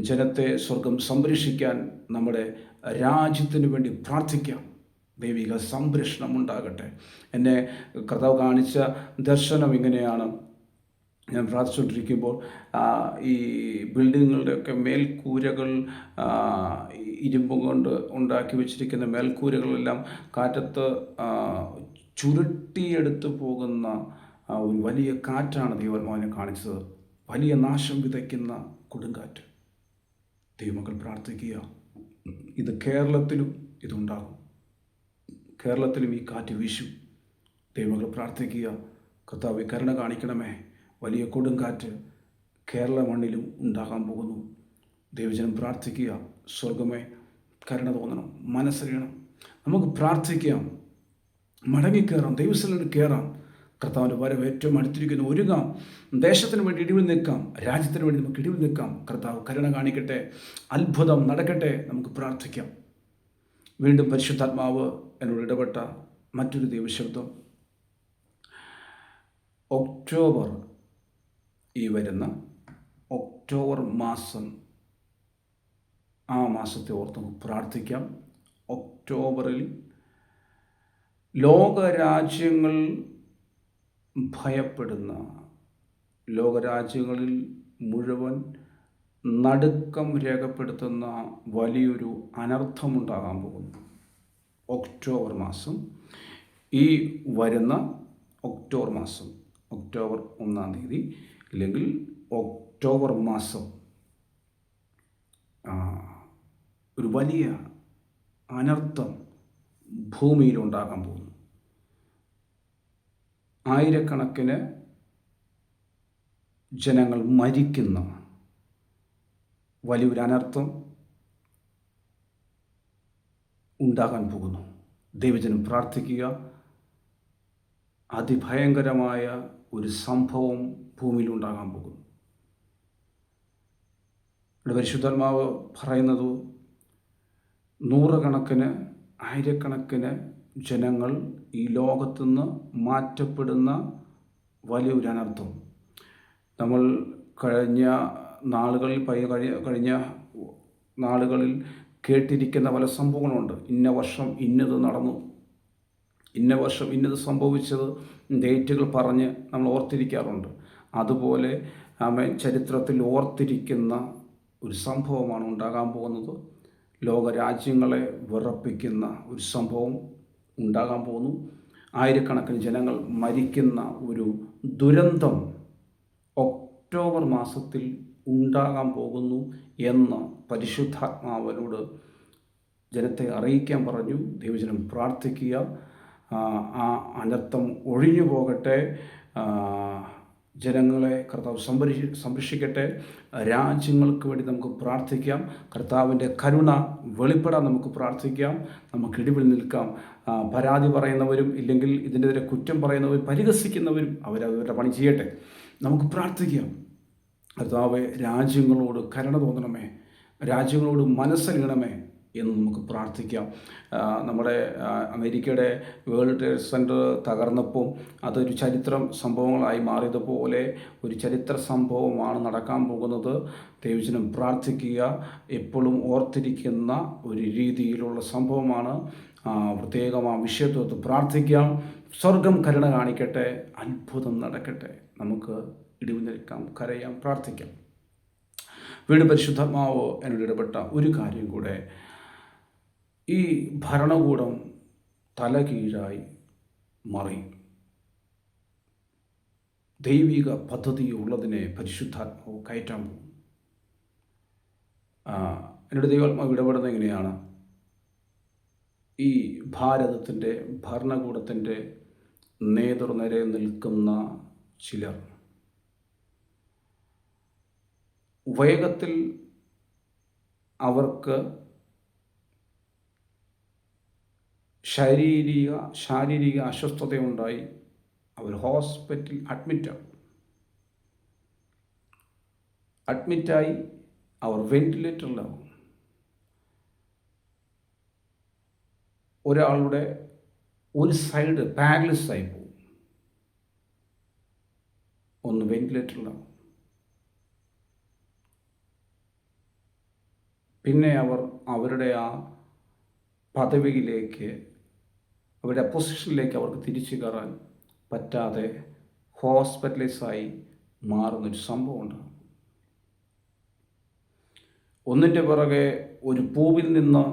ജനത്തെ സ്വർഗം സംരക്ഷിക്കാൻ നമ്മുടെ രാജ്യത്തിന് വേണ്ടി പ്രാർത്ഥിക്കാം. ദൈവിക സംരക്ഷണം ഉണ്ടാകട്ടെ. എന്നെ കർത്താവ് കാണിച്ച ദർശനം ഇങ്ങനെയാണ്. ഞാൻ പ്രാർത്ഥിച്ചുകൊണ്ടിരിക്കുമ്പോൾ ഈ ബിൽഡിങ്ങുകളുടെയൊക്കെ മേൽക്കൂരകൾ, ഇരുമ്പ് കൊണ്ട് ഉണ്ടാക്കി വെച്ചിരിക്കുന്ന മേൽക്കൂരകളെല്ലാം കാറ്റത്ത് ചുരുട്ടിയെടുത്ത് പോകുന്ന ഒരു വലിയ കാറ്റാണ് ദൈവമാവിനെ കാണിച്ചത്. വലിയ നാശം വിതയ്ക്കുന്ന കൊടുങ്കാറ്റ്. ദൈവമക്കൾ പ്രാർത്ഥിക്കുക. ഇത് കേരളത്തിലും ഇതുണ്ടാകും. കേരളത്തിലും ഈ കാറ്റ് വീശും. ദൈവമക്കൾ പ്രാർത്ഥിക്കുക. കർത്താവേ കരുണ കാണിക്കണമേ. വലിയ കൊടുങ്കാറ്റ് കേരള മണ്ണിലും ഉണ്ടാകാൻ പോകുന്നു. ദൈവജനം പ്രാർത്ഥിക്കുക. സ്വർഗമേ കരുണ തോന്നണം, മനസ്സറിയണം. നമുക്ക് പ്രാർത്ഥിക്കാം, മടങ്ങിക്കയറാം, ദൈവസ്ഥലിൽ കയറാം. കർത്താവിൻ്റെ വരവ് ഏറ്റവും അടുത്തിരിക്കുന്നു. ഒരുങ്ങാം. ദേശത്തിന് വേണ്ടി ഇടിവിൽ നിൽക്കാം, രാജ്യത്തിന് വേണ്ടി നമുക്ക് ഇടിവിൽ നിൽക്കാം. കർത്താവ് കരുണ കാണിക്കട്ടെ, അത്ഭുതം നടക്കട്ടെ. നമുക്ക് പ്രാർത്ഥിക്കാം. വീണ്ടും പരിശുദ്ധാത്മാവ് എന്നോട് ഇടപെട്ട മറ്റൊരു ദൈവശബ്ദം, ഒക്ടോബർ, ഈ വരുന്ന ഒക്ടോബർ മാസം, ആ മാസത്തെ ഓർത്ത് നമുക്ക് പ്രാർത്ഥിക്കാം. ഒക്ടോബറിൽ ലോകരാജ്യങ്ങൾ ഭയപ്പെടുന്ന, ലോകരാജ്യങ്ങളിൽ മുഴുവൻ നടുക്കം രേഖപ്പെടുത്തുന്ന വലിയൊരു അനർത്ഥമുണ്ടാകാൻ പോകുന്നു. ഒക്ടോബർ മാസം, ഈ വരുന്ന ഒക്ടോബർ മാസം, ഒക്ടോബർ 1-ാം തീയതി ഇല്ലെങ്കിൽ ഒക്ടോബർ മാസം ഒരു വലിയ അനർത്ഥം ഭൂമിയിലുണ്ടാകാൻ പോകുന്നു. ആയിരക്കണക്കിന് ജനങ്ങൾ മരിക്കുന്ന വലിയൊരു അനർത്ഥം ഉണ്ടാകാൻ പോകുന്നു. ദൈവജനം പ്രാർത്ഥിക്കുക. അതിഭയങ്കരമായ ഒരു സംഭവം ഭൂമിയിൽ ഉണ്ടാകാൻ പോകുന്നു. ഇവിടെ പരിശുദ്ധാത്മാവ് പറയുന്നത്, നൂറുകണക്കിന്, ആയിരക്കണക്കിന് ജനങ്ങൾ ഈ ലോകത്തുനിന്ന് മാറ്റപ്പെടുന്ന വലിയൊരു അനർത്ഥം. നമ്മൾ കഴിഞ്ഞ നാളുകളിൽ കേട്ടിരിക്കുന്ന പല സംഭവങ്ങളുണ്ട്. ഇന്ന വർഷം ഇന്നത് നടന്നു, ഇന്ന വർഷം ഇന്നത് സംഭവിച്ചത് ഡേറ്റുകൾ പറഞ്ഞ് നമ്മൾ ഓർത്തിരിക്കാറുണ്ട്. അതുപോലെ ചരിത്രത്തിൽ ഓർത്തിരിക്കുന്ന ഒരു സംഭവമാണ് ഉണ്ടാകാൻ പോകുന്നത്. ലോകരാജ്യങ്ങളെ വിറപ്പിക്കുന്ന ഒരു സംഭവം ഉണ്ടാകാൻ പോകുന്നു. ആയിരക്കണക്കിന് ജനങ്ങൾ മരിക്കുന്ന ഒരു ദുരന്തം ഒക്ടോബർ മാസത്തിൽ ഉണ്ടാകാൻ പോകുന്നു എന്ന് പരിശുദ്ധാത്മാവിനോട് ജനത്തെ അറിയിക്കാൻ പറഞ്ഞു. ദൈവജനം പ്രാർത്ഥിക്കുക, ആ അനർത്ഥം ഒഴിഞ്ഞു പോകട്ടെ, ജനങ്ങളെ കർത്താവ് സംരക്ഷിക്കട്ടെ. രാജ്യങ്ങൾക്ക് വേണ്ടി നമുക്ക് പ്രാർത്ഥിക്കാം. കർത്താവിൻ്റെ കരുണ വെളിപ്പെടാൻ നമുക്ക് പ്രാർത്ഥിക്കാം. നമുക്ക് ഇടിവിൽ നിൽക്കാം. പരാതി പറയുന്നവരും ഇല്ലെങ്കിൽ ഇതിനെതിരെ കുറ്റം പറയുന്നവരും പരിഹസിക്കുന്നവരും അവരവരുടെ പണി ചെയ്യട്ടെ. നമുക്ക് പ്രാർത്ഥിക്കാം. കർത്താവെ, രാജ്യങ്ങളോട് കരുണ തോന്നണമേ, രാജ്യങ്ങളോട് മനസ്സലിയണമേ എന്ന് നമുക്ക് പ്രാർത്ഥിക്കാം. നമ്മുടെ അമേരിക്കയുടെ വേൾഡ് ട്രേഡ് സെൻറ്റർ തകർന്നപ്പോൾ അതൊരു ചരിത്രം സംഭവങ്ങളായി മാറിയതുപോലെ ഒരു ചരിത്ര സംഭവമാണ് നടക്കാൻ പോകുന്നത്. ദൈവജനം പ്രാർത്ഥിക്കുക. എപ്പോഴും ഓർത്തിരിക്കുന്ന ഒരു രീതിയിലുള്ള സംഭവമാണ്. പ്രത്യേകം ആ വിഷയത്തോട് പ്രാർത്ഥിക്കാം. സ്വർഗം കരുണ കാണിക്കട്ടെ, അത്ഭുതം നടക്കട്ടെ. നമുക്ക് ഇടിവ് നിൽക്കാം, കരയാം, പ്രാർത്ഥിക്കാം. വീണ്ടും പരിശുദ്ധാത്മാവ് എന്നോട് ഇടപെട്ട ഒരു കാര്യം കൂടെ, ഈ ഭരണകൂടം തലകീഴായി മറിയും. ദൈവിക പദ്ധതിയുള്ളതിനെ പരിശുദ്ധാത്മാവ് കയറ്റാൻ പോകും. എന്നോട് ദൈവാത്മാവ് ഇടപെടുന്നത് എങ്ങനെയാണ്? ഈ ഭാരതത്തിൻ്റെ ഭരണകൂടത്തിൻ്റെ നേതൃനിരയിൽ നിൽക്കുന്ന ചിലർ വേഗത്തിൽ അവർക്ക് ശാരീരിക അസ്വസ്ഥതയുണ്ടായി അവർ ഹോസ്പിറ്റലിൽ അഡ്മിറ്റായി അവർ വെന്റിലേറ്ററിലാവും. ഒരാളുടെ ഒരു സൈഡ് പാരലിസിസ് ആയി പോകും, ഒന്ന് വെന്റിലേറ്ററിലാവും. പിന്നെ അവരുടെ ആ പദവിയിലേക്ക്, അവരുടെ പൊസിഷനിലേക്ക് അവർക്ക് തിരിച്ചു കയറാൻ പറ്റാതെ ഹോസ്പിറ്റലൈസായി മാറുന്നൊരു സംഭവമുണ്ട്. ഒന്നിൻ്റെ പുറകെ ഒരു പൂവിൽ നിന്ന്,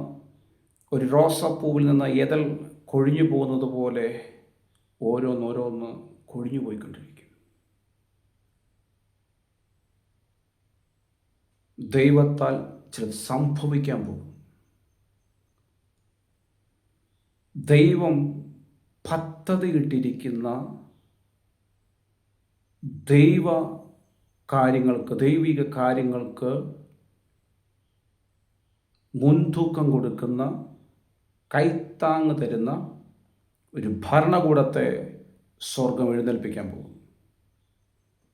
ഒരു റോസാപ്പൂവിൽ നിന്ന് എതൾ കൊഴിഞ്ഞു പോകുന്നത് പോലെ ഓരോന്നോരോന്ന് കൊഴിഞ്ഞു പോയിക്കൊണ്ടിരിക്കും. ദൈവത്താൽ ചിലത് സംഭവിക്കാൻ പോകും. ദൈവം പദ്ധതി ഇട്ടിരിക്കുന്ന ദൈവിക കാര്യങ്ങൾക്ക് മുൻതൂക്കം കൊടുക്കുന്ന, കൈത്താങ്ങ് തരുന്ന ഒരു ഭരണകൂടത്തെ സ്വർഗം എഴുന്നേൽപ്പിക്കാൻ പോകും.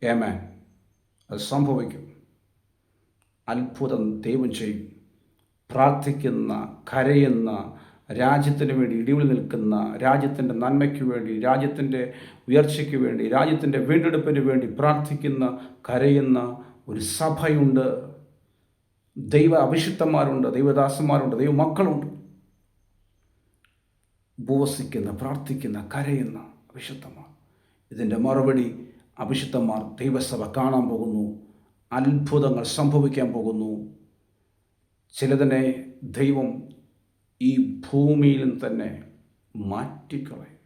ആമേൻ. അത് സംഭവിക്കും. അത്ഭുതം ദൈവം ചെയ്യും. പ്രാർത്ഥിക്കുന്ന, കരയുന്ന, രാജ്യത്തിന് വേണ്ടി ഇടിവിൽ നിൽക്കുന്ന, രാജ്യത്തിൻ്റെ നന്മയ്ക്ക് വേണ്ടി, രാജ്യത്തിൻ്റെ ഉയർച്ചയ്ക്ക് വേണ്ടി, രാജ്യത്തിൻ്റെ വീണ്ടെടുപ്പിന് വേണ്ടി പ്രാർത്ഥിക്കുന്ന, കരയുന്ന ഒരു സഭയുണ്ട്. ദൈവ അഭിഷിക്തന്മാരുണ്ട്, ദൈവദാസന്മാരുണ്ട്, ദൈവമക്കളുണ്ട്. ഉപവസിക്കുന്ന, പ്രാർത്ഥിക്കുന്ന, കരയുന്ന അഭിഷിക്തന്മാർ. ഇതിൻ്റെ മറുപടി അഭിഷിക്തന്മാർ ദൈവസഭ കാണാൻ പോകുന്നു. അത്ഭുതങ്ങൾ സംഭവിക്കാൻ പോകുന്നു. ചിലതിനെ ദൈവം ഈ ഭൂമിയിൽ നിന്ന് തന്നെ മാറ്റിക്കളയും.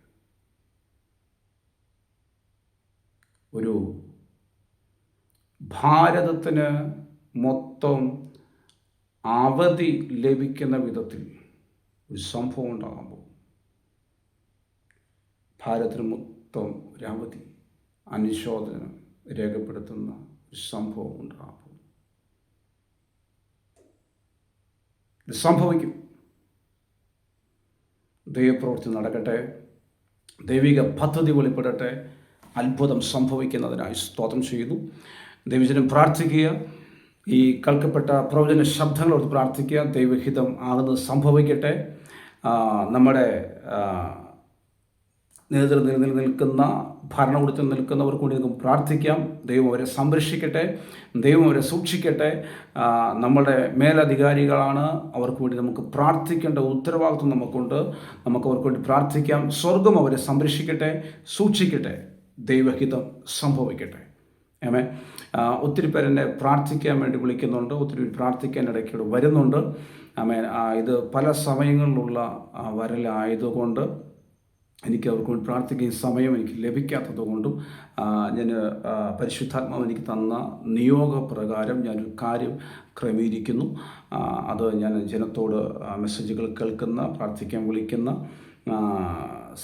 ഒരു ഭാരതത്തിന് മൊത്തം അവധി ലഭിക്കുന്ന വിധത്തിൽ ഒരു സംഭവം ഉണ്ടാകാൻ പോകും. ഭാരതത്തിന് മൊത്തം ഒരു അവധി, അനുശോചനം രേഖപ്പെടുത്തുന്ന ഒരു സംഭവം ഉണ്ടാകാൻ പോകും. ഇത് സംഭവിക്കും. ദൈവപ്രവൃത്തി നടക്കട്ടെ, ദൈവിക പദ്ധതി വെളിപ്പെടട്ടെ, അത്ഭുതം സംഭവിക്കുന്നതിനായി സ്തോത്രം ചെയ്യുന്നു. ദൈവജനം പ്രാർത്ഥിക്കുക. ഈ കേൾക്കപ്പെട്ട പ്രവചന ശബ്ദങ്ങളോട് പ്രാർത്ഥിക്കുക. ദൈവഹിതം ആകുന്നത് സംഭവിക്കട്ടെ. നമ്മുടെ നേതൃത്വത്തിൽ നിൽക്കുന്ന ഭരണകൂടത്തിൽ നിൽക്കുന്നവർക്ക് വേണ്ടി നമുക്ക് പ്രാർത്ഥിക്കാം. ദൈവം അവരെ സംരക്ഷിക്കട്ടെ, ദൈവം അവരെ സൂക്ഷിക്കട്ടെ. നമ്മുടെ മേലധികാരികളാണ്, അവർക്ക് വേണ്ടി നമുക്ക് പ്രാർത്ഥിക്കേണ്ട ഉത്തരവാദിത്വം നമുക്കുണ്ട്. നമുക്ക് അവർക്ക് വേണ്ടി പ്രാർത്ഥിക്കാം. സ്വർഗം അവരെ സംരക്ഷിക്കട്ടെ, സൂക്ഷിക്കട്ടെ, ദൈവഹിതം സംഭവിക്കട്ടെ. ആമേൻ. ഒത്തിരി പേരെന്നെ പ്രാർത്ഥിക്കാൻ വേണ്ടി വിളിക്കുന്നുണ്ട്, ഒത്തിരി പ്രാർത്ഥിക്കാൻ ഇടയ്ക്കൂടെ വരുന്നുണ്ട്. ആമേൻ. ഇത് പല സമയങ്ങളിലുള്ള വരലായതുകൊണ്ട് എനിക്ക് അവർക്ക് വേണ്ടി പ്രാർത്ഥിക്കുന്ന സമയം എനിക്ക് ലഭിക്കാത്തത് കൊണ്ടും ഞാൻ പരിശുദ്ധാത്മാവ് എനിക്ക് തന്ന നിയോഗപ്രകാരം ഞാനൊരു കാര്യം ക്രമീകരിക്കുന്നു. അത് ഞാൻ ജനത്തോട് മെസ്സേജുകൾ കേൾക്കുന്ന, പ്രാർത്ഥിക്കാൻ വിളിക്കുന്ന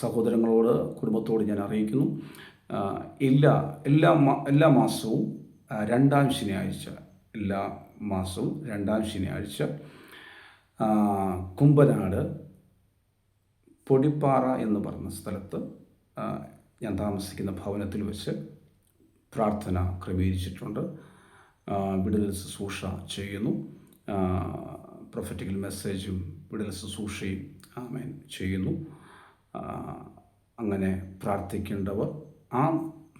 സഹോദരങ്ങളോട്, കുടുംബത്തോട് ഞാൻ അറിയിക്കുന്നു. എല്ലാ മാസവും രണ്ടാം ശനിയാഴ്ച, എല്ലാ മാസവും രണ്ടാം ശനിയാഴ്ച കുമ്പനാട് പൊടിപ്പാറ എന്ന് പറഞ്ഞ സ്ഥലത്ത് ഞാൻ താമസിക്കുന്ന ഭവനത്തിൽ വെച്ച് പ്രാർത്ഥന ക്രമീകരിച്ചിട്ടുണ്ട്. വിടുതൽ ശുശ്രൂഷ ചെയ്യുന്നു. പ്രൊഫറ്റിക്കൽ മെസ്സേജും വിടുതൽ ശുശ്രൂഷയും ആമേൻ ചെയ്യുന്നു. അങ്ങനെ പ്രാർത്ഥിക്കേണ്ടവർ ആ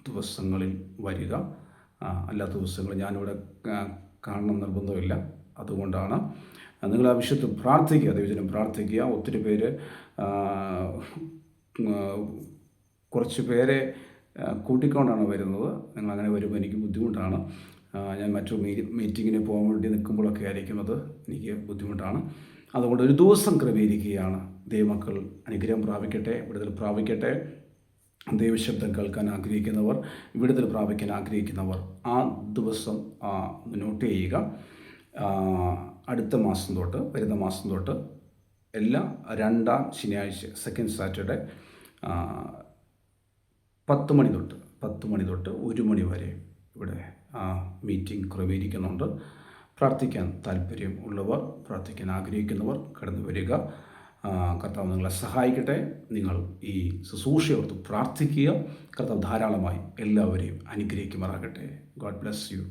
ദിവസങ്ങളിൽ വരിക. അല്ലാത്ത ദിവസങ്ങൾ ഞാനിവിടെ കാണണം നിർബന്ധമില്ല. അതുകൊണ്ടാണ് നിങ്ങൾ ആ വിഷയത്തിൽ പ്രാർത്ഥിക്കുക, ദൈവജനം പ്രാർത്ഥിക്കുക. ഒത്തിരി പേര്, കുറച്ച് പേരെ കൂട്ടിക്കൊണ്ടാണ് വരുന്നത്. നിങ്ങളങ്ങനെ വരുമ്പോൾ എനിക്ക് ബുദ്ധിമുട്ടാണ്. ഞാൻ മറ്റൊരു മീറ്റിങ്ങിന് പോകാൻ വേണ്ടി നിൽക്കുമ്പോഴൊക്കെ ആയിരിക്കും അത് എനിക്ക് ബുദ്ധിമുട്ടാണ്. അതുകൊണ്ട് ഒരു ദിവസം ക്രമീകരിക്കുകയാണ്. ദൈവമക്കൾ അനുഗ്രഹം പ്രാപിക്കട്ടെ, വിടുതൽ പ്രാപിക്കട്ടെ. ദൈവശബ്ദം കേൾക്കാൻ ആഗ്രഹിക്കുന്നവർ, വിടുതൽ പ്രാപിക്കാൻ ആഗ്രഹിക്കുന്നവർ ആ ദിവസം നോട്ട് ചെയ്യുക. അടുത്ത മാസം തൊട്ട്, വരുന്ന മാസം തൊട്ട് എല്ലാ രണ്ടാം ശനിയാഴ്ച, സെക്കൻഡ് സാറ്റർഡേ 10 മണി തൊട്ട് 1 മണി വരെ ഇവിടെ മീറ്റിംഗ് ക്രമീകരിക്കുന്നുണ്ട്. പ്രാർത്ഥിക്കാൻ താല്പര്യം ഉള്ളവർ, പ്രാർത്ഥിക്കാൻ ആഗ്രഹിക്കുന്നവർ കടന്നു വരിക. കർത്താവ് നിങ്ങളെ സഹായിക്കട്ടെ. നിങ്ങൾ ഈ ശുശ്രൂഷയോർത്ത് പ്രാർത്ഥിക്കുക. കർത്താവ് ധാരാളമായി എല്ലാവരെയും അനുഗ്രഹിക്കുമാറാകട്ടെ. God bless you.